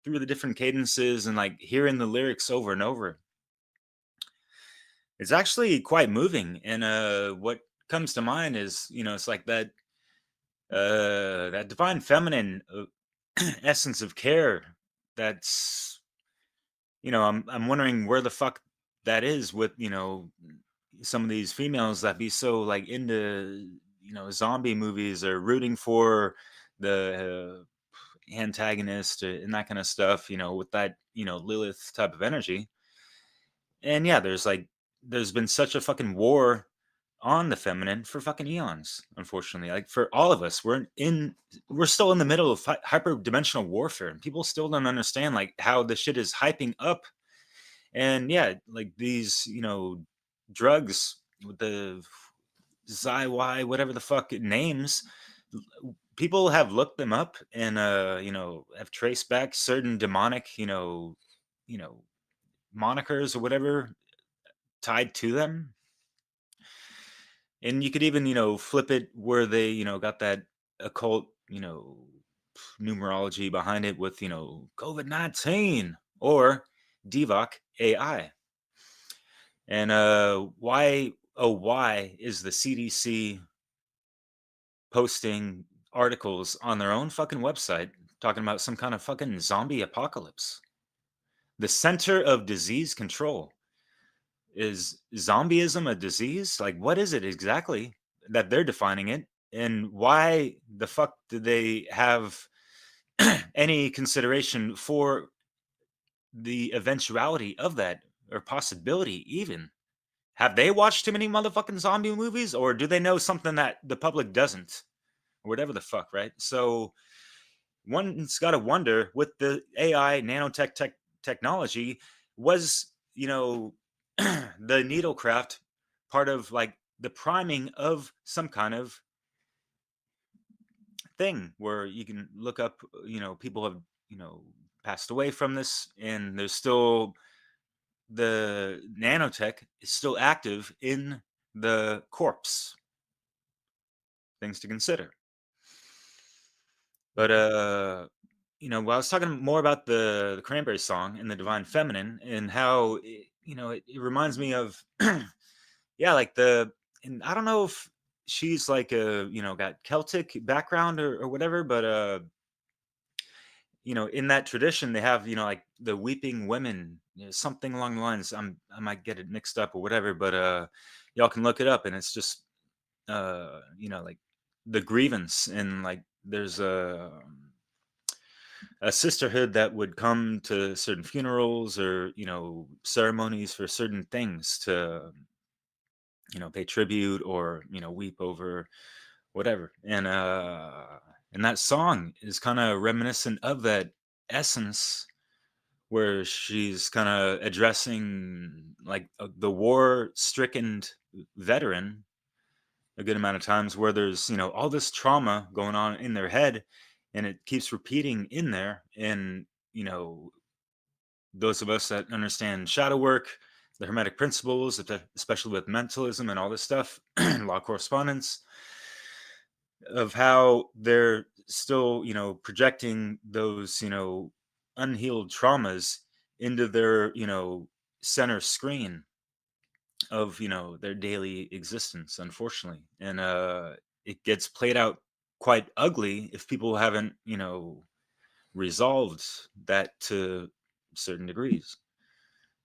through the different cadences and like hearing the lyrics over and over. It's actually quite moving, and what comes to mind is, it's like that divine feminine essence of care. That's, I'm wondering where the fuck that is with, some of these females that be so like into, zombie movies or rooting for the antagonist and that kind of stuff, with that, Lilith type of energy. And yeah, there's been such a fucking war on the feminine for fucking eons, unfortunately. Like for all of us, we're still in the middle of hyper-dimensional warfare, and people still don't understand like how the shit is hyping up. And yeah, like these, drugs with the ZY, whatever the fuck it names, people have looked them up and have traced back certain demonic, you know, monikers or whatever tied to them. And you could even, flip it where they, got that occult, numerology behind it with, COVID-19 or Divock AI. And why is the CDC posting articles on their own fucking website talking about some kind of fucking zombie apocalypse? The Center of Disease Control. Is zombieism a disease? Like, what is it exactly that they're defining it? And why the fuck do they have any consideration for the eventuality of that or possibility even? Have they watched too many motherfucking zombie movies, or do they know something that the public doesn't? Or whatever the fuck, right? So one's got to wonder with the AI technology, was, the needlecraft part of like the priming of some kind of thing where you can look up, people have, passed away from this, and there's still the nanotech is still active in the corpse. Things to consider. But well, I was talking more about the Cranberry song and the Divine Feminine, and how it reminds me of yeah, like and I don't know if she's like got Celtic background or whatever, but in that tradition they have, like the weeping women, something along the lines. I might get it mixed up or whatever, but y'all can look it up, and it's just like the grievance, and like there's a sisterhood that would come to certain funerals or ceremonies for certain things to pay tribute or weep over whatever. And that song is kind of reminiscent of that essence, where she's kind of addressing like the war stricken veteran a good amount of times, where there's all this trauma going on in their head, and it keeps repeating in there. And those of us that understand shadow work, the hermetic principles, especially with mentalism and all this stuff, law correspondence, of how they're still projecting those unhealed traumas into their center screen of their daily existence, unfortunately. And it gets played out quite ugly if people haven't resolved that to certain degrees.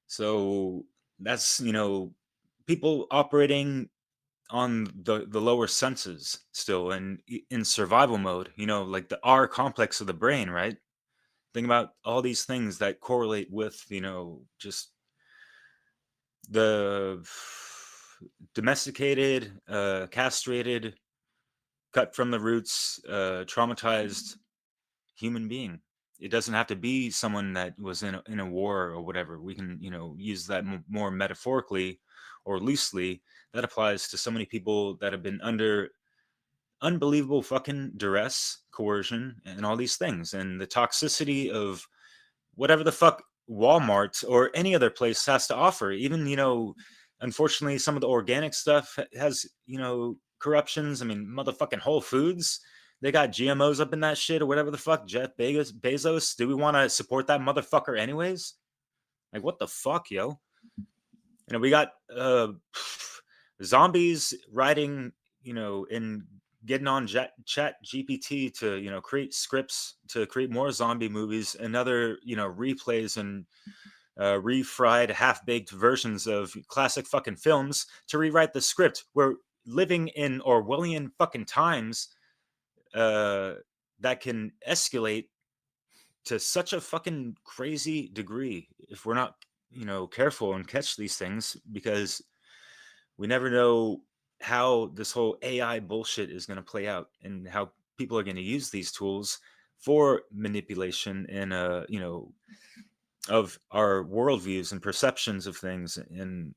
So that's people operating on the lower senses still, and in survival mode, like the R complex of the brain, right? Think about all these things that correlate with just the domesticated, castrated, cut from the roots, traumatized human being. It doesn't have to be someone that was in a war or whatever. We can use that more metaphorically or loosely. That applies to so many people that have been under unbelievable fucking duress, coercion, and all these things, and the toxicity of whatever the fuck Walmart or any other place has to offer. Even unfortunately, some of the organic stuff has corruptions. I mean, motherfucking Whole Foods, they got GMOs up in that shit or whatever the fuck. Jeff Bezos, do we want to support that motherfucker anyways? Like, what the fuck, yo? we got zombies writing, and getting on chat GPT to create scripts to create more zombie movies and other replays and refried half-baked versions of classic fucking films to rewrite the script. We're living in Orwellian fucking times that can escalate to such a fucking crazy degree if we're not careful and catch these things, because we never know how this whole AI bullshit is going to play out and how people are going to use these tools for manipulation and of our worldviews and perceptions of things, and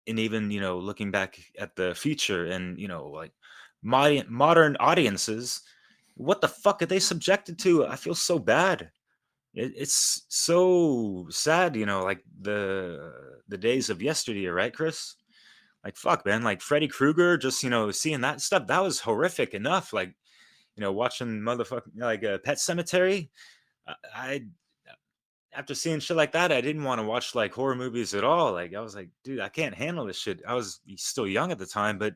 even looking back at the future and like modern audiences, what the fuck are they subjected to? I feel so bad. It's so sad, like the days of yesteryear, right, Chris? Like, fuck, man, like Freddy Krueger, just seeing that stuff, that was horrific enough. Like, watching motherfucking like Pet Cemetery, I after seeing shit like that, I didn't want to watch like horror movies at all. Like, I was like, dude, I can't handle this shit. I was still young at the time, but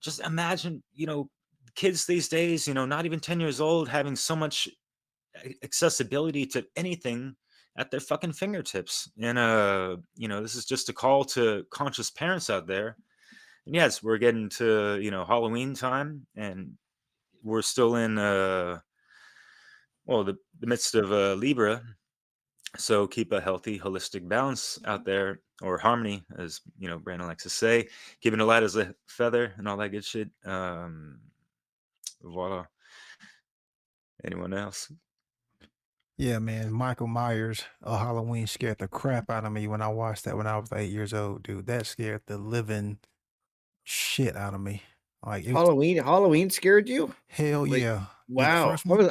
just imagine, kids these days, not even 10 years old, having so much accessibility to anything at their fucking fingertips. And this is just a call to conscious parents out there. And yes, we're getting to Halloween time, and we're still in the midst of Libra. So keep a healthy, holistic balance out there, or harmony, as Brandon likes to say. Keeping it light as a feather and all that good shit. Voila. Anyone else? Yeah, man. Michael Myers, Halloween scared the crap out of me when I watched that when I was 8 years old, dude. That scared the living shit out of me. Like it was Halloween scared you? hell Like, yeah. The wow. first one?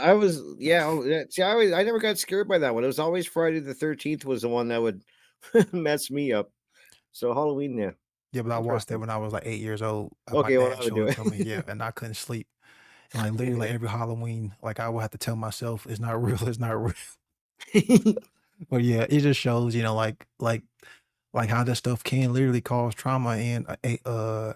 See, I never got scared by that one. It was always Friday the 13th was the one that would mess me up. So Halloween, yeah. Yeah, but I watched that Interesting. when I was like 8 years old. My Okay, well, I dad would showed do it to me, it. yeah, and I couldn't sleep. And like literally like every Halloween, like I would have to tell myself it's not real, it's not real. But yeah, it just shows, like how this stuff can literally cause trauma in a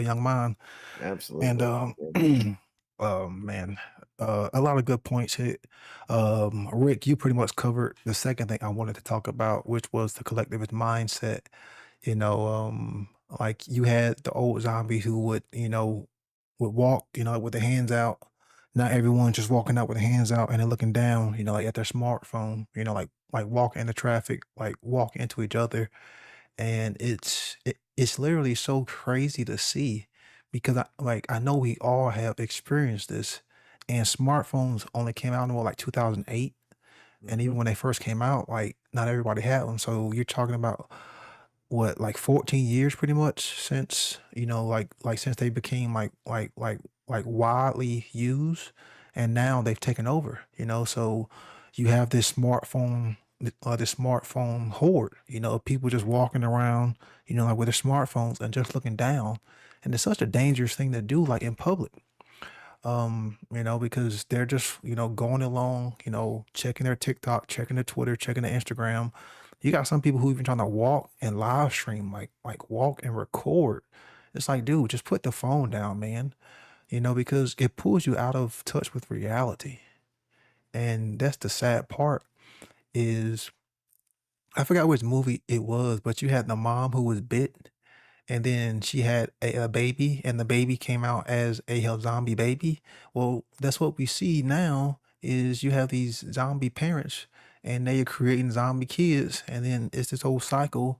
young mind. And Absolutely. oh man, a lot of good points hit. Rick, you pretty much covered the second thing I wanted to talk about, which was the collectivist mindset. You know, like you had the old zombie who would walk, with their hands out. Not everyone's just walking out with their hands out and then looking down, like at their smartphone, like walking into traffic, like walking into each other. And it's literally so crazy to see because I know we all have experienced this. And smartphones only came out in what, like 2008, and even when they first came out, like not everybody had them. So you're talking about what, like 14 years pretty much since, like since they became like widely used, and now they've taken over, so you have this smartphone horde, of people just walking around, like with their smartphones and just looking down. And it's such a dangerous thing to do, like in public, because they're just, going along, checking their TikTok, checking their Twitter, checking their Instagram. You got some people who even trying to walk and live stream, like walk and record. It's like, dude, just put the phone down, man. Because it pulls you out of touch with reality. And that's the sad part is I forgot which movie it was, but you had the mom who was bit, and then she had a baby, and the baby came out as a zombie baby. Well, that's what we see now is you have these zombie parents, and they are creating zombie kids, and then it's this whole cycle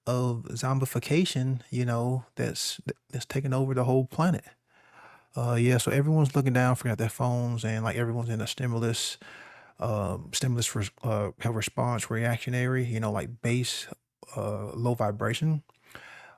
of zombification, that's taking over the whole planet. Yeah, so everyone's looking down, forgot their phones, and like everyone's in a stimulus health response reactionary, like base, low vibration.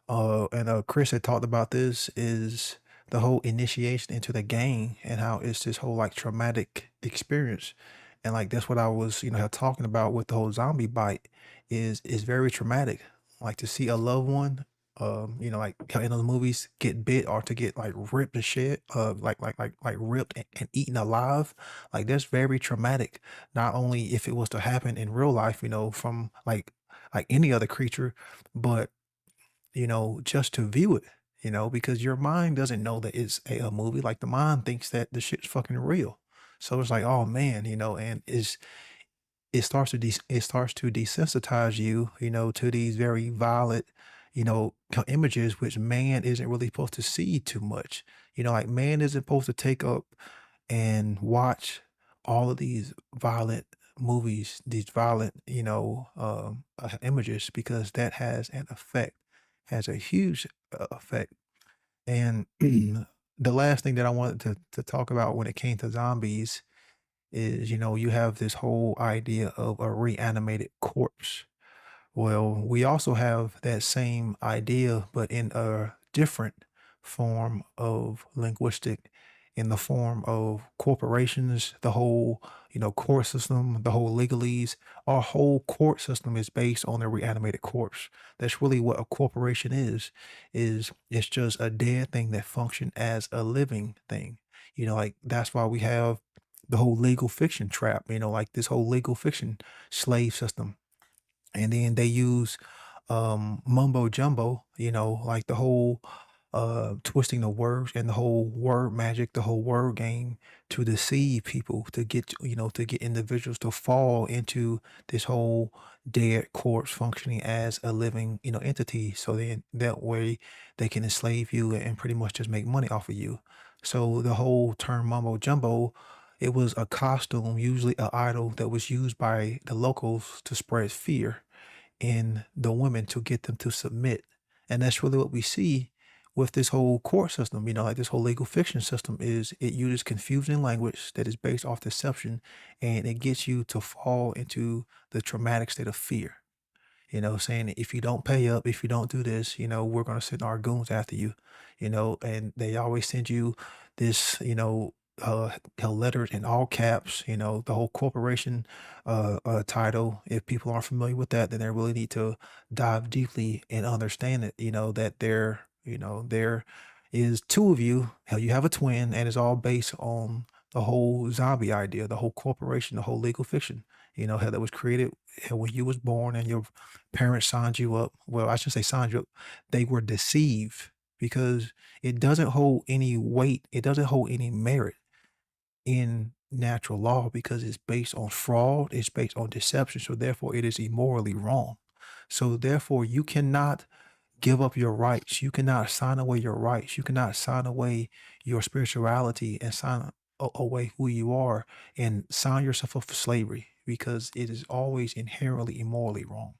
And Chris had talked about this is the whole initiation into the game and how it's this whole like traumatic experience. And like that's what I was, talking about with the whole zombie bite is very traumatic. Like to see a loved one, like how in those movies get bit or to get like ripped to shit, like ripped and eaten alive. Like that's very traumatic. Not only if it was to happen in real life, from like like any other creature, but just to view it, because your mind doesn't know that it's a movie. Like the mind thinks that the shit's fucking real. So it's like, oh man, and it starts to desensitize you, to these very violent, images which man isn't really supposed to see too much. Like man isn't supposed to take up and watch all of these violent movies, these violent, images, because that has an effect, has a huge effect. And the last thing that I wanted to talk about when it came to zombies is, you have this whole idea of a reanimated corpse. Well, we also have that same idea, but in a different form of linguistic, in the form of corporations, the whole, court system, the whole legalese. Our whole court system is based on a reanimated corpse. That's really what a corporation is it's just a dead thing that function as a living thing. Like that's why we have the whole legal fiction trap, like this whole legal fiction slave system. And then they use mumbo jumbo, like the whole twisting the words and the whole word magic, the whole word game to deceive people, to get to get individuals to fall into this whole dead corpse functioning as a living entity, so then that way they can enslave you and pretty much just make money off of you. So the whole term mumbo jumbo, it was a costume, usually a idol that was used by the locals to spread fear in the women to get them to submit. And that's really what we see with this whole court system, like this whole legal fiction system is it uses confusing language that is based off deception, and it gets you to fall into the traumatic state of fear. Saying if you don't pay up, if you don't do this, we're going to send our goons after you, and they always send you this, letters in all caps, the whole corporation title. If people aren't familiar with that, then they really need to dive deeply and understand it, that there is two of you, hell, you have a twin, and it's all based on the whole zombie idea, the whole corporation, the whole legal fiction, how that was created when you was born and your parents signed you up. Well, I should say signed you up. They were deceived because it doesn't hold any weight. It doesn't hold any merit in natural law because it's based on fraud, it's based on deception. So therefore it is immorally wrong. So therefore you cannot give up your rights. You cannot sign away your rights. You cannot sign away your spirituality and sign away who you are and sign yourself up for slavery because it is always inherently immorally wrong.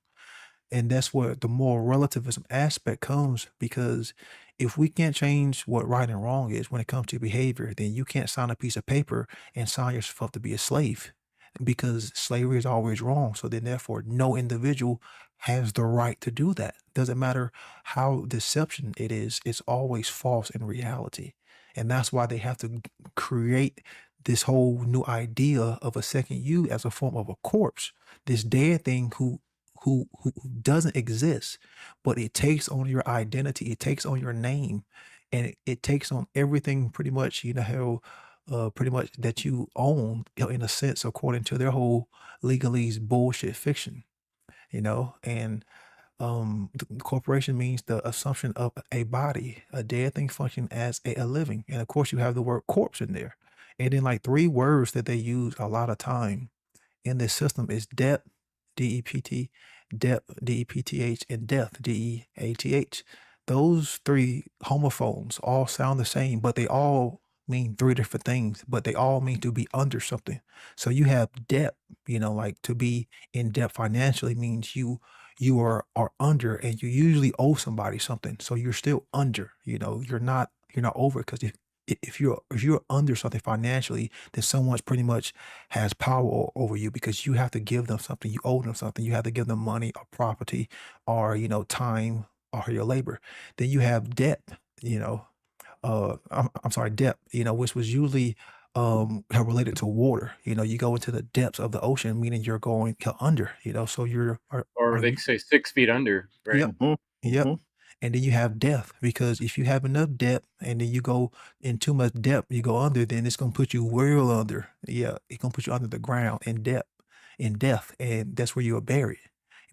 And that's where the moral relativism aspect comes, because if we can't change what right and wrong is when it comes to behavior, then you can't sign a piece of paper and sign yourself up to be a slave, because slavery is always wrong. So then therefore no individual has the right to do that. Doesn't matter how deception it is, it's always false in reality. And that's why they have to create this whole new idea of a second you as a form of a corpse, this dead thing who doesn't exist, but it takes on your identity, it takes on your name, and it takes on everything pretty much, how pretty much that you own, in a sense, according to their whole legalese bullshit fiction, and the corporation means the assumption of a body, a dead thing functioning as a living. And of course you have the word corpse in there. And then like three words that they use a lot of time in this system is depth, D-E-P-T, depth, D-E-P-T-H, and death, D-E-A-T-H. Those three homophones all sound the same, but they all mean three different things, but they all mean to be under something. So you have debt, like to be in debt financially means you are under, and you usually owe somebody something. So you're still under, you're not over, because if you're under something financially, then someone's pretty much has power over you, because you have to give them something. You owe them something. You have to give them money or property or time or your labor. Then you have debt, I'm sorry, depth, which was usually related to water. You go into the depths of the ocean, meaning you're going under, so Or they say 6 feet under, right? Yep. Yep. And then you have depth, because if you have enough depth and then you go in too much depth, you go under, then it's gonna put you well under. Yeah, it's gonna put you under the ground in depth, in death, and that's where you are buried.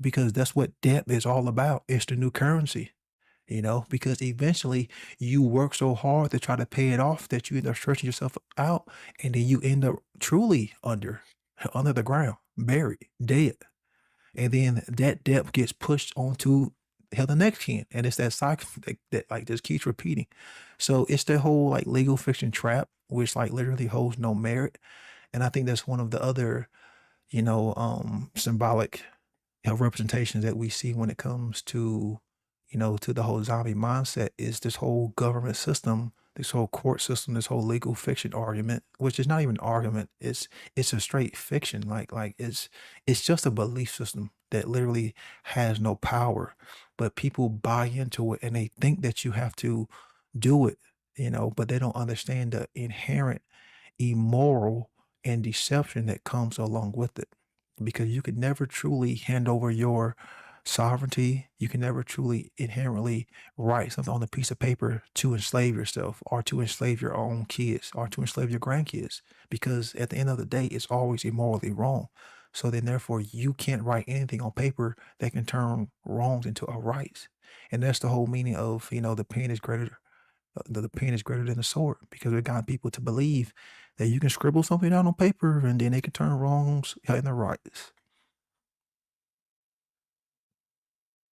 because that's what debt is all about. It's the new currency, because eventually you work so hard to try to pay it off that you end up stretching yourself out, and then you end up truly under the ground, buried, dead. And then that debt gets pushed onto the next kin, and it's that cycle that like just keeps repeating. So it's the whole like legal fiction trap, which like literally holds no merit. And I think that's one of the other, symbolic representations that we see when it comes to, to the whole zombie mindset is this whole government system, this whole court system, this whole legal fiction argument, which is not even an argument. It's a straight fiction. Like it's just a belief system that literally has no power, but people buy into it and they think that you have to do it, but they don't understand the inherent immoral and deception that comes along with it, because you could never truly hand over your sovereignty. You can never truly inherently write something on a piece of paper to enslave yourself or to enslave your own kids or to enslave your grandkids, because at the end of the day, it's always immorally wrong. So then, therefore, you can't write anything on paper that can turn wrongs into a rights. And that's the whole meaning of, the pain is greater. The pain is greater than the sword, because we got people to believe that you can scribble something down on paper and then they can turn wrongs into rights.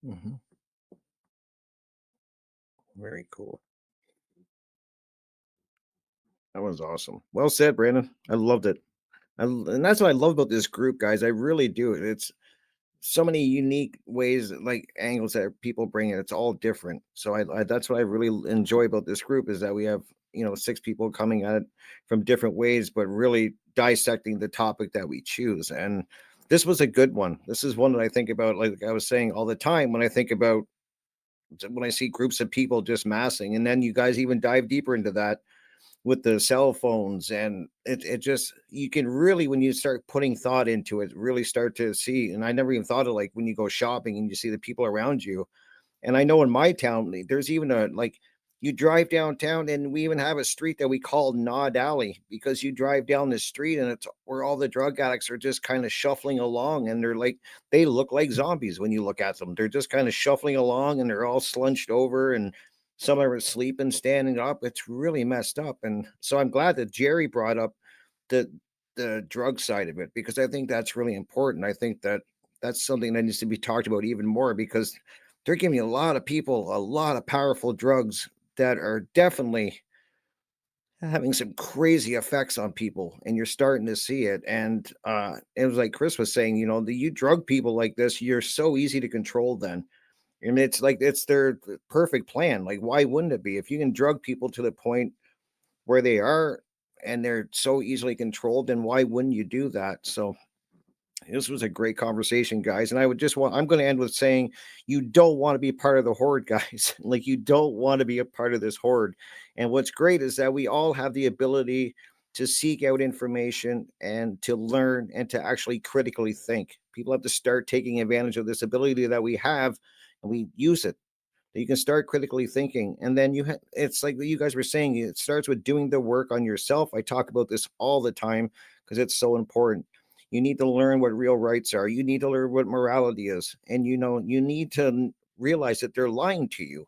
Hmm. Very cool. That was awesome. Well said, Brandon. I loved it. And that's what I love about this group, guys. I really do. It's so many unique ways, like angles that people bring in. It's all different. So that's what I really enjoy about this group is that we have 6 people coming at it from different ways, but really dissecting the topic that we choose. And this was a good one. This is one that I think about, like I was saying, all the time when I think about when I see groups of people just massing, and then you guys even dive deeper into that with the cell phones, and it just, you can really, when you start putting thought into it, really start to see. And I never even thought of, like, when you go shopping and you see the people around you. And I know in my town, there's even a, like, you drive downtown and we even have a street that we call Nod Alley, because you drive down the street and it's where all the drug addicts are just kind of shuffling along, and they're like, they look like zombies when you look at them. They're just kind of shuffling along and they're all slunched over, and some are sleeping, standing up. It's really messed up. And so I'm glad that Jerry brought up the the drug side of it, because I think that's really important. I think that that's something that needs to be talked about even more, because they're giving a lot of people a lot of powerful drugs that are definitely having some crazy effects on people, and you're starting to see it. And it was like Chris was saying, you drug people like this, you're so easy to control then. And it's like it's their perfect plan. Like, why wouldn't it be? If you can drug people to the point where they are and they're so easily controlled, then why wouldn't you do that? So this was a great conversation, guys. And I'm going to end with saying you don't want to be part of the horde, guys. Like, you don't want to be a part of this horde. And what's great is that we all have the ability to seek out information and to learn and to actually critically think. People have to start taking advantage of this ability that we have, and we use it. You can start critically thinking, and then it's like you guys were saying, it starts with doing the work on yourself. I talk about this all the time because it's so important. You need to learn what real rights are. You need to learn what morality is, and you need to realize that they're lying to you.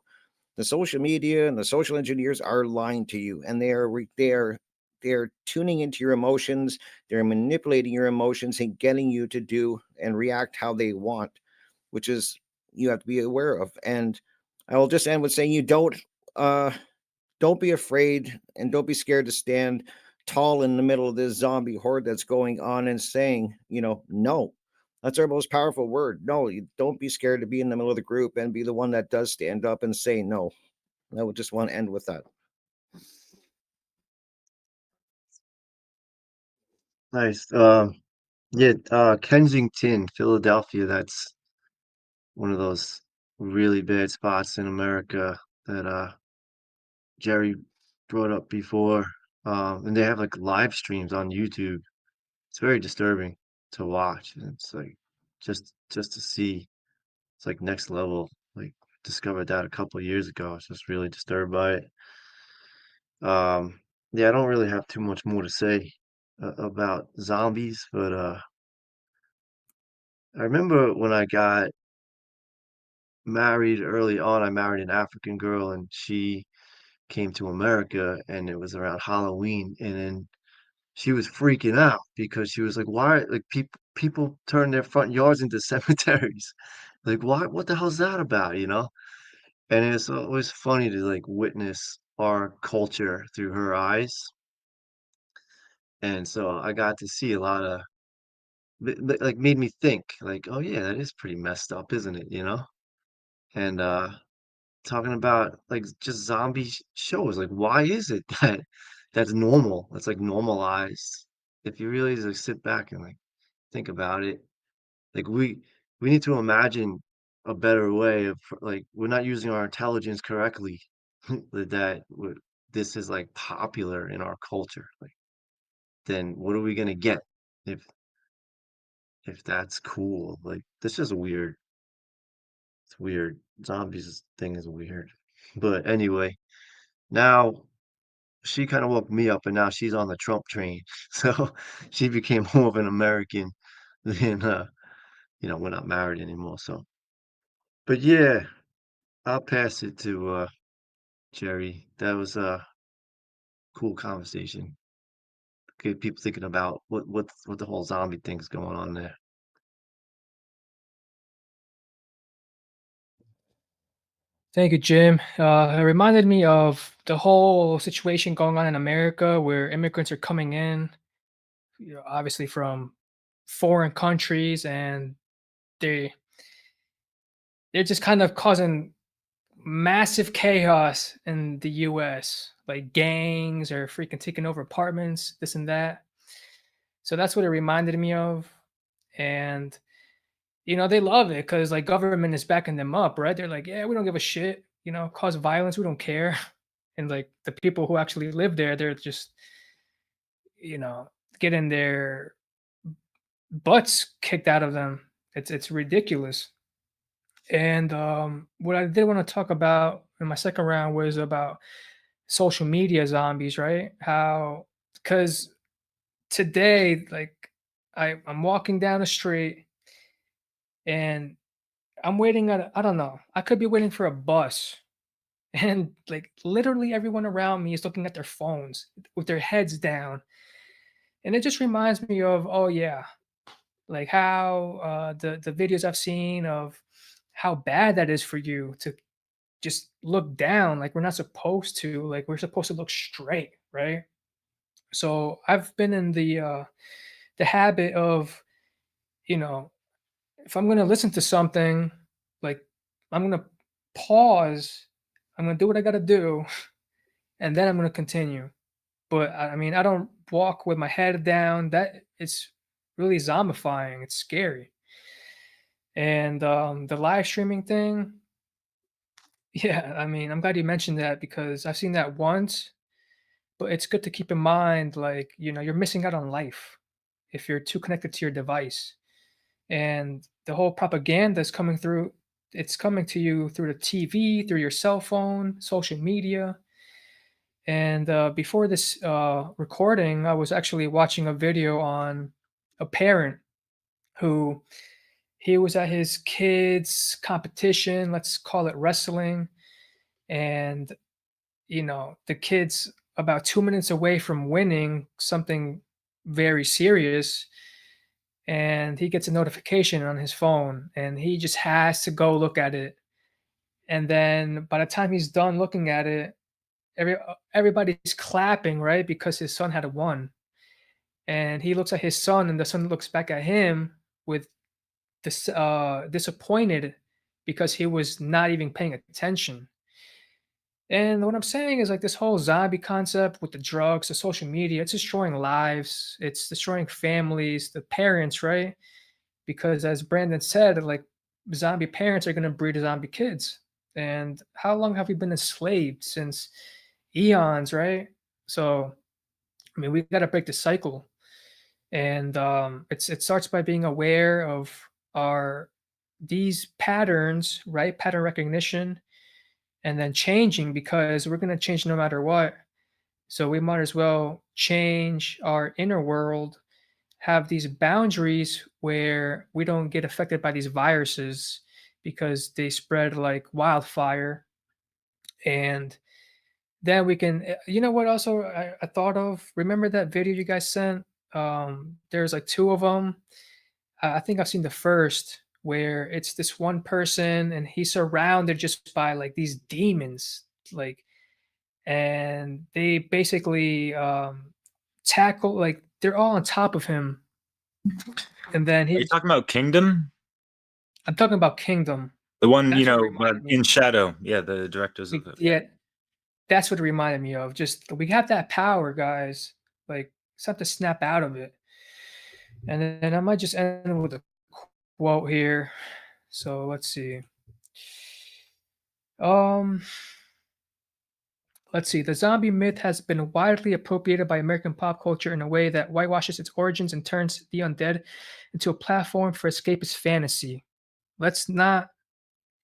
The social media and the social engineers are lying to you, and they are tuning into your emotions. They're manipulating your emotions and getting you to do and react how they want, which is, you have to be aware of. And I will just end with saying, you uh don't be afraid and don't be scared to stand tall in the middle of this zombie horde that's going on, and saying, no. That's our most powerful word. No, you don't be scared to be in the middle of the group and be the one that does stand up and say no. I would just want to end with that. Nice. Yeah, Kensington, Philadelphia, that's one of those really bad spots in America that Jerry brought up before. And they have like live streams on YouTube. It's very disturbing to watch. And it's like just to see. It's like next level. Like discovered that a couple of years ago. I was just really disturbed by it. Yeah, I don't really have too much more to say about zombies, but I remember when I got married early on, I married an African girl, and she came to America, and it was around Halloween, and then she was freaking out because she was like, "Why, like, people turn their front yards into cemeteries. Like, why? What the hell's that about?" You know? And it's always funny to like witness our culture through her eyes. And so I got to see a lot of like made me think like, oh yeah, that is pretty messed up, isn't it? You know? And talking about like just zombie shows, like why is it that that's normal? It's like normalized. If you really like sit back and like think about it, like we need to imagine a better way of like we're not using our intelligence correctly. that this is like popular in our culture. Like then what are we gonna get if if that's cool? Like that's just weird. It's weird. Zombies thing is weird. But anyway, now she kind of woke me up and now she's on the Trump train. So she became more of an American than we're not married anymore. So but yeah, I'll pass it to Jerry. That was a cool conversation. Get people thinking about what the whole zombie thing's going on there. Thank you, Jim. It reminded me of the whole situation going on in America where immigrants are coming in, obviously from foreign countries, and they they're just kind of causing massive chaos in the US. Like gangs are freaking taking over apartments, this and that. So that's what it reminded me of. And they love it because like government is backing them up, right? They're like, yeah, we don't give a shit, cause violence, we don't care. And like the people who actually live there, they're just, you know, getting their butts kicked out of them. It's ridiculous. And what I did want to talk about in my second round was about social media zombies, right? How because today, like I'm walking down the street and I'm waiting at I don't know. I could be waiting for a bus, and like literally everyone around me is looking at their phones with their heads down, and it just reminds me of oh yeah, like how the videos I've seen of how bad that is for you to just look down. Like we're not supposed to. Like we're supposed to look straight, right? So I've been in the habit of you know if I'm gonna listen to something, like I'm gonna pause, I'm gonna do what I gotta do, and then I'm gonna continue. But I mean, I don't walk with my head down. That it's really zombifying. It's scary. And the live streaming thing, yeah, I mean, I'm glad you mentioned that because I've seen that once, but it's good to keep in mind, like, you're missing out on life if you're too connected to your device. And the whole propaganda is coming through, it's coming to you through the TV, through your cell phone, social media. And before this recording, I was actually watching a video on a parent who he was at his kids' competition, let's call it wrestling, and the kid's about 2 minutes away from winning something very serious, and he gets a notification on his phone, and he just has to go look at it. And then by the time he's done looking at it, everybody's clapping, right? Because his son had won. And he looks at his son, and the son looks back at him with this disappointed because he was not even paying attention. And what I'm saying is like this whole zombie concept with the drugs, the social media, it's destroying lives, it's destroying families, the parents, right? Because as Brandon said, like zombie parents are going to breed zombie kids. And how long have we been enslaved? Since eons, right? So I mean, we got to break the cycle, and it starts by being aware of our these patterns, right? Pattern recognition, and then changing because we're going to change no matter what. So we might as well change our inner world have these boundaries where we don't get affected by these viruses because they spread like wildfire. And then we can, you know what? Also, I thought of. Remember that video you guys sent? There's like two of them. I think I've seen the first where it's this one person and he's surrounded just by like these demons, like, and they basically tackle, like they're all on top of him, and then Are you he. talking about Kingdom? I'm talking about Kingdom. The one, That's what it reminded me in of. Shadow. Yeah, the directors of it. Yeah, that's what it reminded me of. Just we have that power, guys. Like it's have to snap out of it. And then I might just end with a quote here. So let's see. Um, let's see. The zombie myth has been widely appropriated by American pop culture in a way that whitewashes its origins and turns the undead into a platform for escapist fantasy. Let's not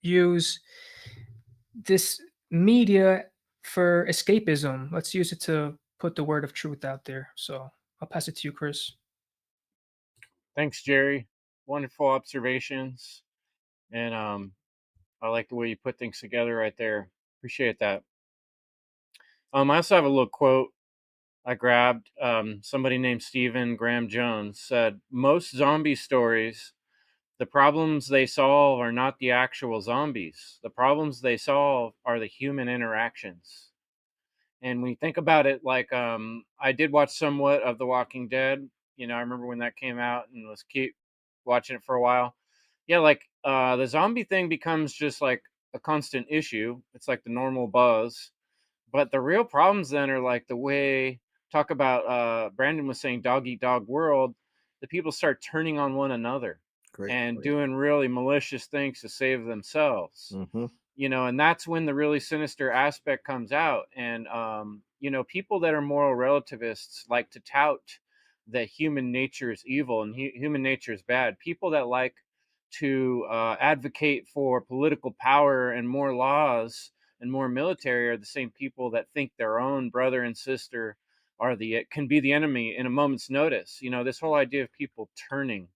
use this media for escapism. Let's use it to put the word of truth out there. So I'll pass it to you, Chris. Thanks, Jerry. Wonderful observations. And I like the way you put things together right there. Appreciate that. I also have a little quote I grabbed. Somebody named Stephen Graham Jones said, "Most zombie stories, the problems they solve are not the actual zombies. The problems they solve are the human interactions." And when you think about it, like I did watch somewhat of The Walking Dead. You know, I remember when that came out and was keep watching it for a while. Yeah, like the zombie thing becomes just like a constant issue. It's like the normal buzz. But the real problems then are like the way talk about Brandon was saying dog eat dog world, the people start turning on one another Great and point. doing really malicious things to save themselves. Mhm. You know, and that's when the really sinister aspect comes out. And you know, people that are moral relativists like to tout that human nature is evil and human nature is bad. People that like to advocate for political power and more laws and more military are the same people that think their own brother and sister are the can be the enemy in a moment's notice. You know, this whole idea of people turning,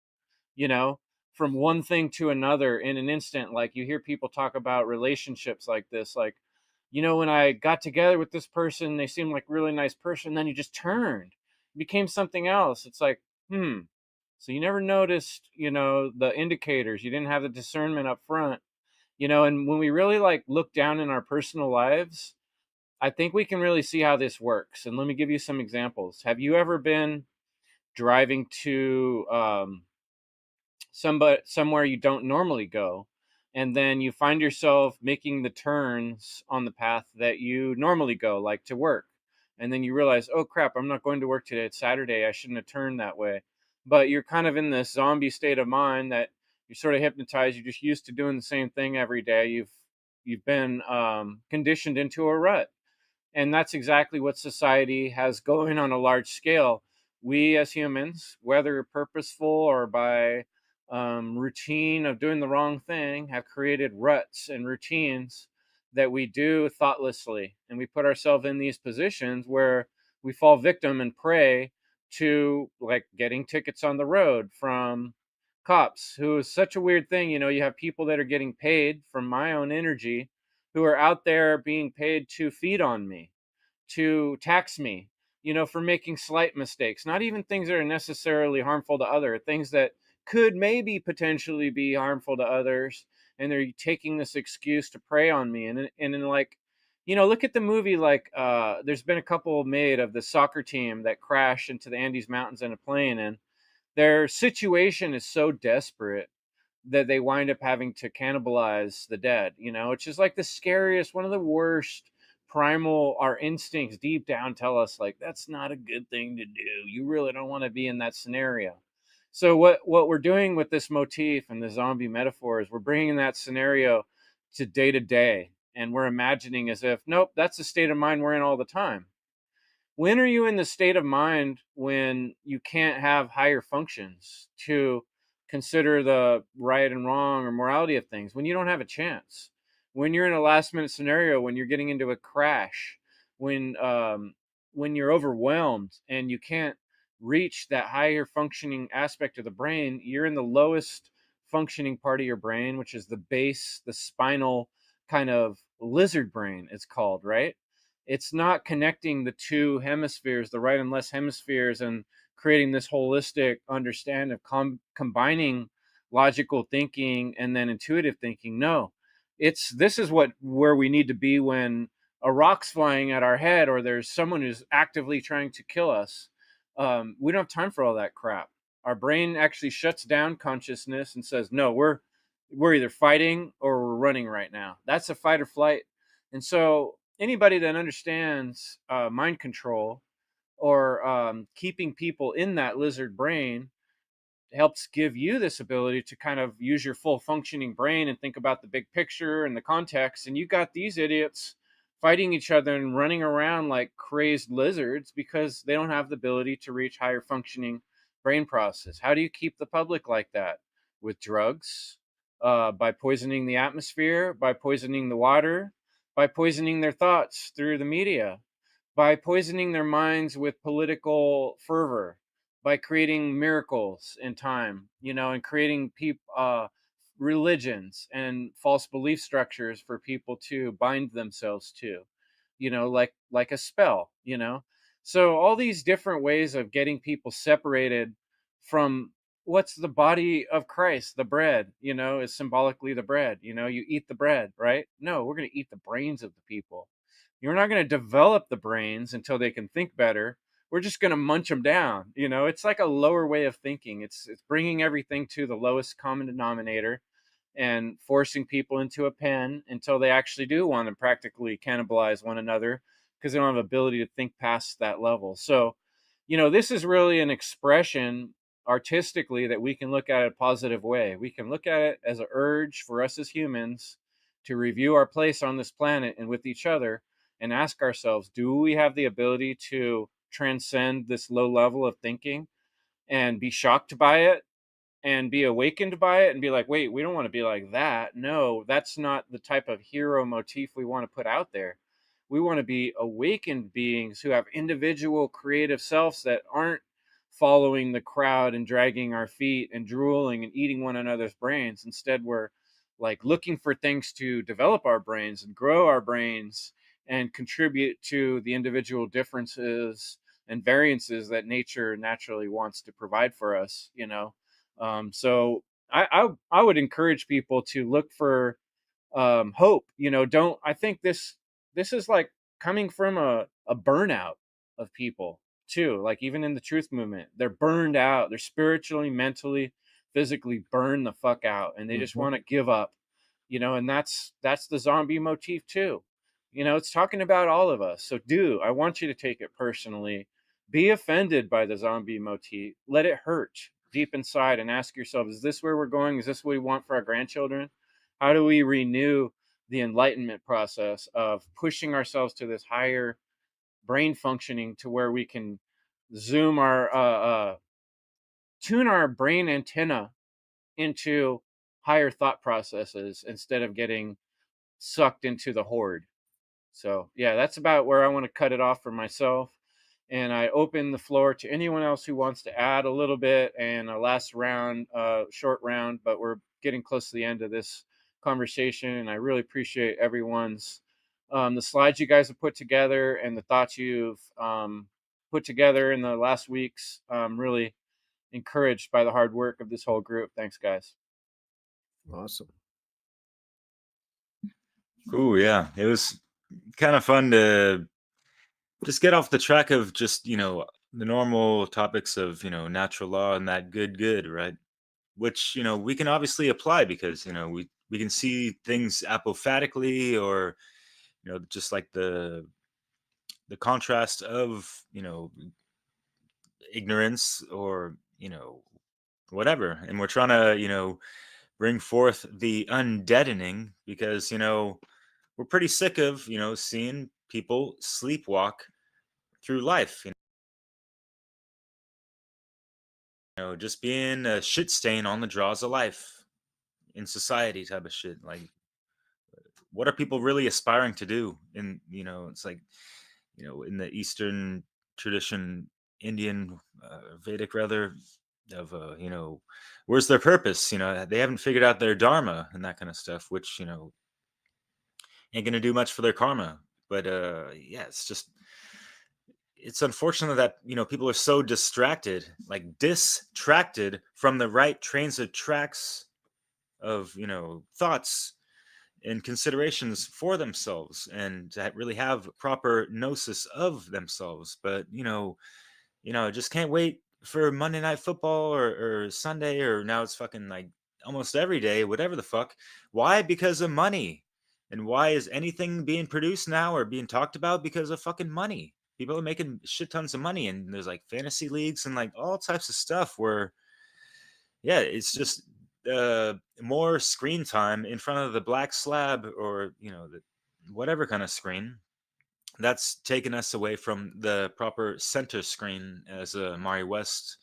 you know, from one thing to another in an instant. Like you hear people talk about relationships like this, like, you know, when I got together with this person, they seemed like a really nice person, then you just turned, became something else. It's like, so you never noticed, you know, the indicators. You didn't have the discernment up front, you know. And when we really like look down in our personal lives, I think we can really see how this works. And let me give you some examples. Have you ever been driving to somewhere you don't normally go, and then you find yourself making the turns on the path that you normally go, like to work, and then you realize, oh crap, I'm not going to work today, it's Saturday, I shouldn't have turned that way. But you're kind of in this zombie state of mind that you're sort of hypnotized, you're just used to doing the same thing every day. You've been conditioned into a rut. And that's exactly what society has going on a large scale. We as humans, whether purposeful or by routine of doing the wrong thing, have created ruts and routines that we do thoughtlessly. And we put ourselves in these positions where we fall victim and prey to like getting tickets on the road from cops, who is such a weird thing. You know, you have people that are getting paid from my own energy who are out there being paid to feed on me, to tax me, you know, for making slight mistakes, not even things that are necessarily harmful to others, things that could maybe potentially be harmful to others. And they're taking this excuse to prey on me. And in like, you know, look at the movie, like there's been a couple made of the soccer team that crashed into the Andes Mountains in a plane. And their situation is so desperate that they wind up having to cannibalize the dead, you know, which is like the scariest, one of the worst primal, our instincts deep down tell us like that's not a good thing to do. You really don't want to be in that scenario. So what we're doing with this motif and the zombie metaphor is we're bringing that scenario to day, and we're imagining as if, nope, that's the state of mind we're in all the time. When are you in the state of mind when you can't have higher functions to consider the right and wrong or morality of things? When you don't have a chance, when you're in a last minute scenario, when you're getting into a crash, when you're overwhelmed and you can't reach that higher functioning aspect of the brain, you're in the lowest functioning part of your brain, which is the base, the spinal kind of lizard brain, it's called, right? It's not connecting the two hemispheres, the right and left hemispheres, and creating this holistic understand of combining logical thinking and then intuitive thinking. No, this is where we need to be when a rock's flying at our head or there's someone who's actively trying to kill us. We don't have time for all that crap. Our brain actually shuts down consciousness and says, no, we're either fighting or we're running right now. That's a fight or flight. And so anybody that understands mind control or keeping people in that lizard brain helps give you this ability to kind of use your full functioning brain and think about the big picture and the context. And you got these idiots fighting each other and running around like crazed lizards because they don't have the ability to reach higher functioning brain process. How do you keep the public like that? With drugs, by poisoning the atmosphere, by poisoning the water, by poisoning their thoughts through the media, by poisoning their minds with political fervor, by creating miracles in time, and creating religions and false belief structures for people to bind themselves to, like a spell. So all these different ways of getting people separated from what's the body of Christ, the bread, is symbolically the bread. You eat the bread, right? No, we're going to eat the brains of the people. You're not going to develop the brains until they can think better. We're just going to munch them down. It's like a lower way of thinking. It's bringing everything to the lowest common denominator and forcing people into a pen until they actually do want to practically cannibalize one another because they don't have ability to think past that level. So, this is really an expression artistically that we can look at it a positive way. We can look at it as an urge for us as humans to review our place on this planet and with each other and ask ourselves, do we have the ability to transcend this low level of thinking and be shocked by it and be awakened by it and be like, wait, we don't want to be like that. No, that's not the type of hero motif we want to put out there. We want to be awakened beings who have individual creative selves that aren't following the crowd and dragging our feet and drooling and eating one another's brains. Instead, we're like looking for things to develop our brains and grow our brains and contribute to the individual differences and variances that nature naturally wants to provide for us. So I would encourage people to look for hope. Don't I think this is like coming from a burnout of people too. Like even in the truth movement, they're burned out. They're spiritually, mentally, physically burned the fuck out, and they just Mhm. want to give up. And that's the zombie motif too. It's talking about all of us. So I want you to take it personally. Be offended by the zombie motif. Let it hurt deep inside and ask yourself, is this where we're going? Is this what we want for our grandchildren? How do we renew the enlightenment process of pushing ourselves to this higher brain functioning to where we can zoom tune our brain antenna into higher thought processes instead of getting sucked into the horde? So yeah, that's about where I want to cut it off for myself. And I open the floor to anyone else who wants to add a little bit and a last round, short round, but we're getting close to the end of this conversation. And I really appreciate everyone's, the slides you guys have put together and the thoughts you've put together in the last weeks. Really encouraged by the hard work of this whole group. Thanks, guys. Awesome. Cool. Yeah. It was kind of fun to just get off the track of just, the normal topics of, natural law and that good, right? Which, we can obviously apply because, we can see things apophatically or, just like the contrast of, ignorance or, whatever. And we're trying to, bring forth the undeadening because, we're pretty sick of, seeing people sleepwalk through life, just being a shit stain on the jaws of life in society type of shit. Like, what are people really aspiring to do? In, it's like, in the Eastern tradition, Indian, Vedic rather, of where's their purpose? They haven't figured out their dharma and that kind of stuff, which ain't gonna do much for their karma. But yeah, it's unfortunate that people are so distracted from the right trains of tracks of thoughts and considerations for themselves, and to really have proper gnosis of themselves. But just can't wait for Monday Night Football or Sunday, or now it's fucking like almost every day, whatever the fuck. Why? Because of money. And why is anything being produced now or being talked about? Because of fucking money. People are making shit tons of money, and there's like fantasy leagues and like all types of stuff where, yeah, it's just more screen time in front of the black slab, or whatever kind of screen that's taken us away from the proper center screen, as Mari West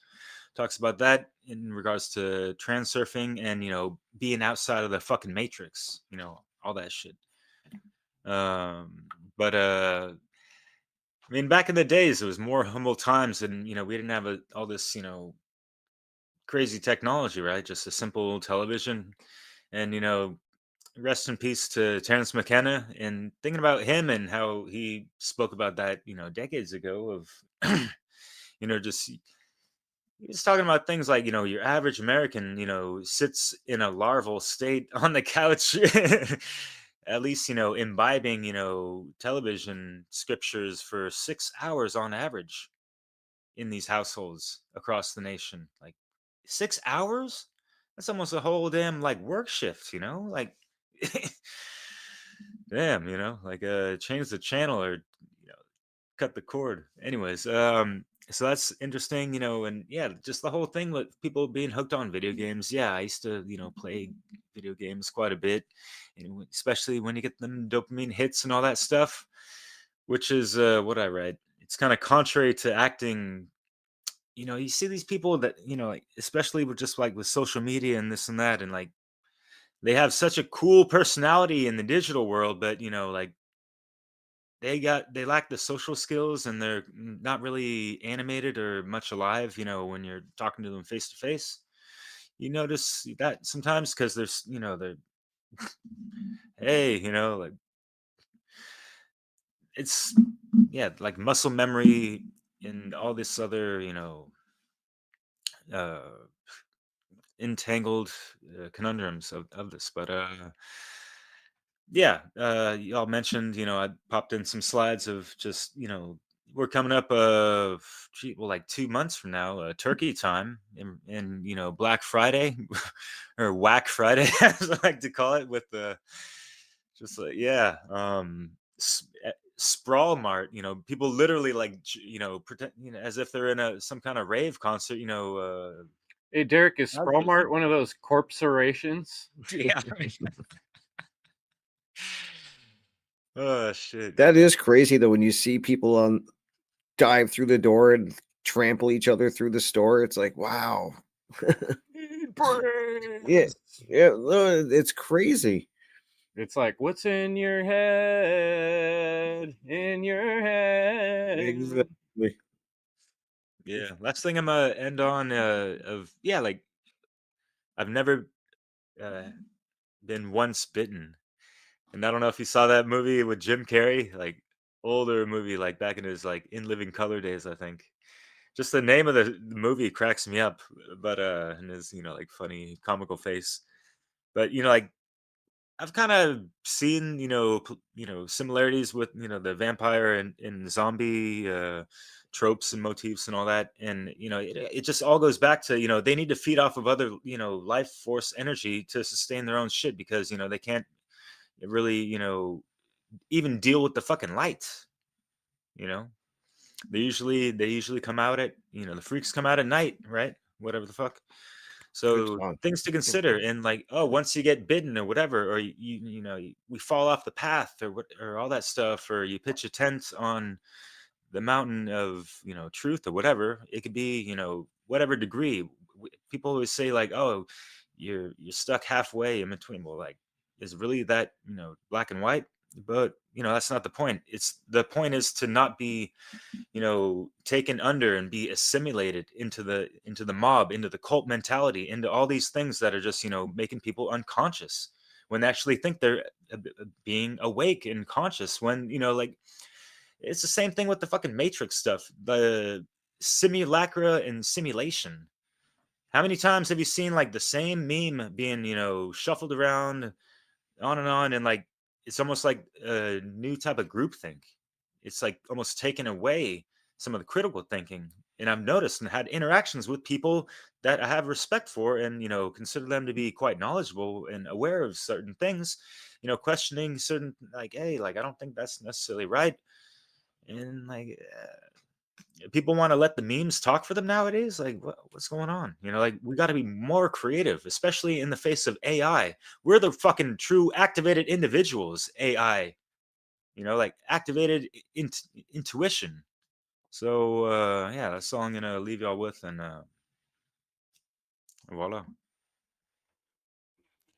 talks about that in regards to transurfing and being outside of the fucking matrix, all that shit. But I mean, back in the days, it was more humble times, and we didn't have all this crazy technology, right? Just a simple television, and rest in peace to Terrence McKenna. And thinking about him and how he spoke about that, decades ago, of just he was talking about things like your average American sits in a larval state on the couch, at least imbibing television scriptures for 6 hours on average in these households across the nation. Like 6 hours, that's almost a whole damn like work shift, like damn, like change the channel, or cut the cord. Anyways, so that's interesting, and yeah, just the whole thing with people being hooked on video games. Yeah, I used to play video games quite a bit, and especially when you get them dopamine hits and all that stuff, which is what I read. It's kind of contrary to acting. You see these people that like, especially with just like with social media and this and that, and like they have such a cool personality in the digital world, but like they lack the social skills, and they're not really animated or much alive when you're talking to them face to face. You notice that sometimes, because there's they're hey, like it's, yeah, like muscle memory and all this other uh entangled conundrums of this. But yeah, y'all mentioned, I popped in some slides of just, we're coming up, well, like 2 months from now, turkey time, and Black Friday, or Whack Friday, as I like to call it, with the, just like, yeah, Sprawl Mart, people literally like, pretend, as if they're in some kind of rave concert, Hey, Derek, is how's Sprawl this? Mart one of those CORPSE-ERATIONs? Yeah. Oh shit. That is crazy though when you see people dive through the door and trample each other through the store. It's like, wow. Yeah. Yeah, no, it's crazy. It's like, what's in your head? In your head. Exactly. Yeah, last thing I'm gonna end on, of, yeah, like I've never uh, been once bitten, and I don't know if you saw that movie with Jim Carrey, like older movie, like back in his like In Living Color days, I think. Just the name of the movie cracks me up, but and his like funny comical face, but like I've kind of seen, similarities with, the vampire and zombie tropes and motifs and all that. And, it just all goes back to, they need to feed off of other, life force energy to sustain their own shit, because, they can't really, even deal with the fucking light, you know? They usually come out at, the freaks come out at night, right? Whatever the fuck. Good So song. things to consider, and like, oh, once you get bitten or whatever, or we fall off the path, or what, or all that stuff, or you pitch a tent on the mountain of truth or whatever. It could be whatever degree. People always say like, oh, you're stuck halfway in between. Well, like, is it really that black and white? But that's not the point. The point is to not be taken under and be assimilated into the mob, into the cult mentality, into all these things that are just making people unconscious when they actually think they're being awake and conscious. When like, it's the same thing with the fucking Matrix stuff, the simulacra and simulation. How many times have you seen like the same meme being shuffled around on and on, and like it's almost like a new type of groupthink. It's like almost taken away some of the critical thinking. And I've noticed and had interactions with people that I have respect for, and consider them to be quite knowledgeable and aware of certain things, questioning certain, like, hey, like, I don't think that's necessarily right. And like, people want to let the memes talk for them nowadays. Like, what's going on? Like, we got to be more creative, especially in the face of AI. We're the fucking true activated individuals. AI, like activated intuition. So yeah, that's all I'm gonna leave y'all with, and voila.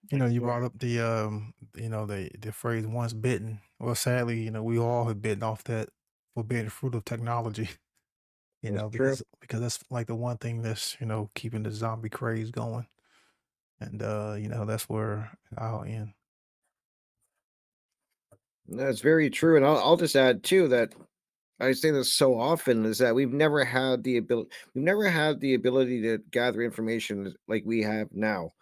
Thanks, You Mark. brought up the phrase "once bitten." Well, sadly, we all have bitten off that forbidden fruit of technology. That's true. Because that's like the one thing that's keeping the zombie craze going, and that's where I'll end. That's very true. And I'll just add too that I say this so often is that we've never had the ability to gather information like we have now.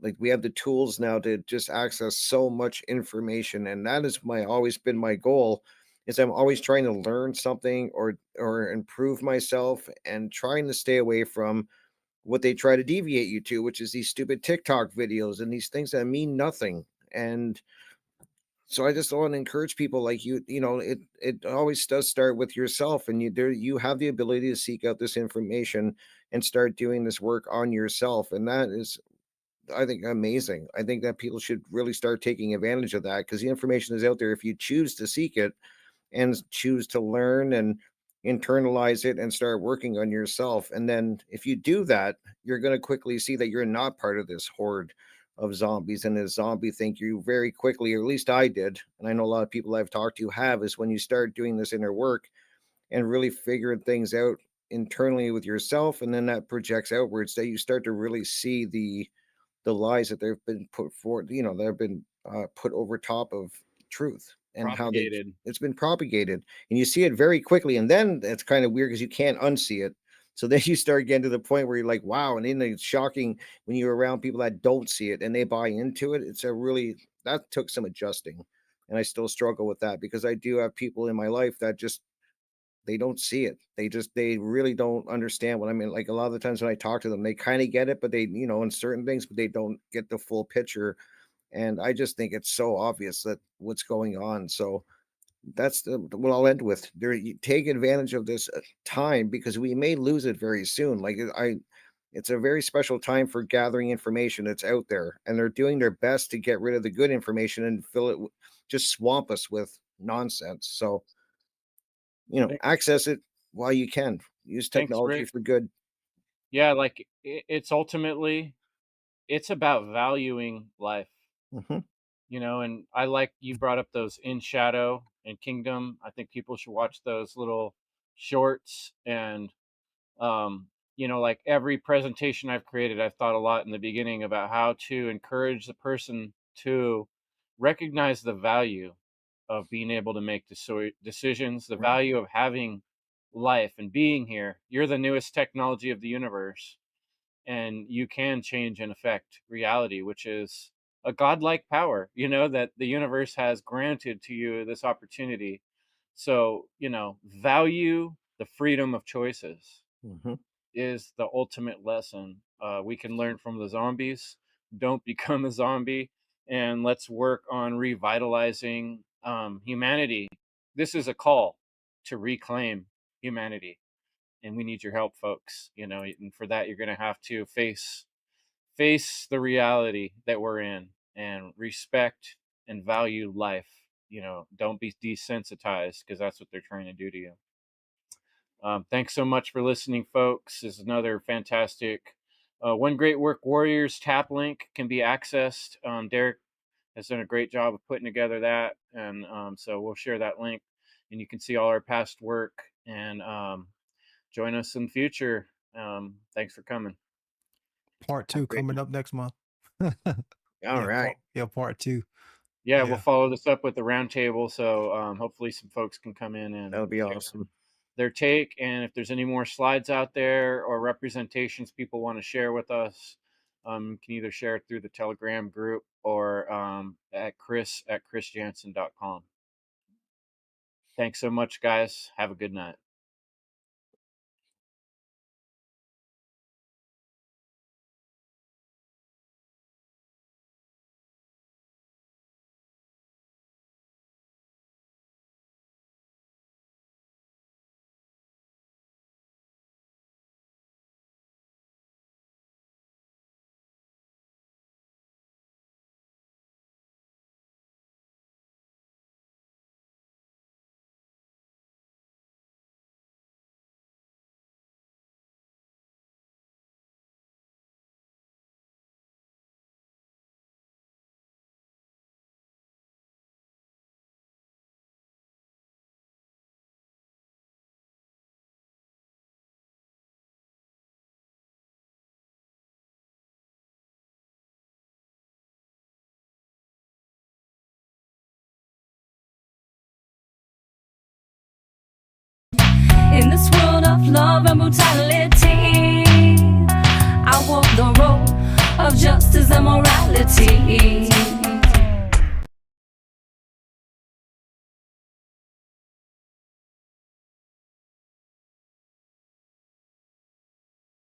Like we have the tools now to just access so much information, and that is my always been my goal. Is I'm always trying to learn something or improve myself and trying to stay away from what they try to deviate you to, which is these stupid TikTok videos and these things that mean nothing. And so I just want to encourage people like it always does start with yourself, and you have the ability to seek out this information and start doing this work on yourself, and that is, I think, amazing. I think that people should really start taking advantage of that because the information is out there if you choose to seek it and choose to learn and internalize it and start working on yourself. And then if you do that, you're going to quickly see that you're not part of this horde of zombies and this zombie think you very quickly, or at least I did. And I know a lot of people I've talked to have, is when you start doing this inner work and really figuring things out internally with yourself. And then that projects outwards that you start to really see the lies that they've been put forward, that have been put over top of truth, and how Propagated. it's been propagated, and you see it very quickly, and then it's kind of weird because you can't unsee it. So then you start getting to the point where you're like, wow, and then it's shocking when you're around people that don't see it and they buy into it. It's a really that took some adjusting, and I still struggle with that because I do have people in my life that just they don't see it. They really don't understand what I mean. Like a lot of the times when I talk to them, they kind of get it, but they, in certain things, but they don't get the full picture. And I just think it's so obvious that what's going on. So that's what I'll end with. There, you take advantage of this time because we may lose it very soon. It's a very special time for gathering information that's out there, and they're doing their best to get rid of the good information and fill it, just swamp us with nonsense. So Thank- access it while you can. Use Thanks, technology Rick. for good. Yeah, like it's ultimately it's about valuing life, Mhm. and I like you brought up those In Shadow and Kingdom. I think people should watch those little shorts. And um like every presentation I've created, I've thought a lot in the beginning about how to encourage the person to recognize the value of being able to make decisions, the Right. value of having life and being here. You're the newest technology of the universe, and you can change and affect reality, which is a godlike power, that the universe has granted to you this opportunity. So, value the freedom of choices Mhm. is the ultimate lesson we can learn from the zombies. Don't become a zombie, and let's work on revitalizing humanity. This is a call to reclaim humanity, and we need your help, folks. And for that, you're going to have to face the reality that we're in and respect and value life. Don't be desensitized, because that's what they're trying to do to you. Thanks so much for listening, folks. This is another fantastic One Great Work Warriors tap link can be accessed. Derek has done a great job of putting together that, and so we'll share that link, and you can see all our past work, and join us in the future. Thanks for coming. Part 2 Great. coming up next month. All Yeah, right. part 2. Yeah, Yeah. we'll follow this up with the roundtable, so hopefully some folks can come in and That would be share awesome. their take. And if there's any more slides out there or representations people want to share with us, you can either share it through the Telegram group or at chris@chrisjansen.com. Thanks so much, guys. Have a good night. In this world of love and brutality, I walk the road of justice and morality.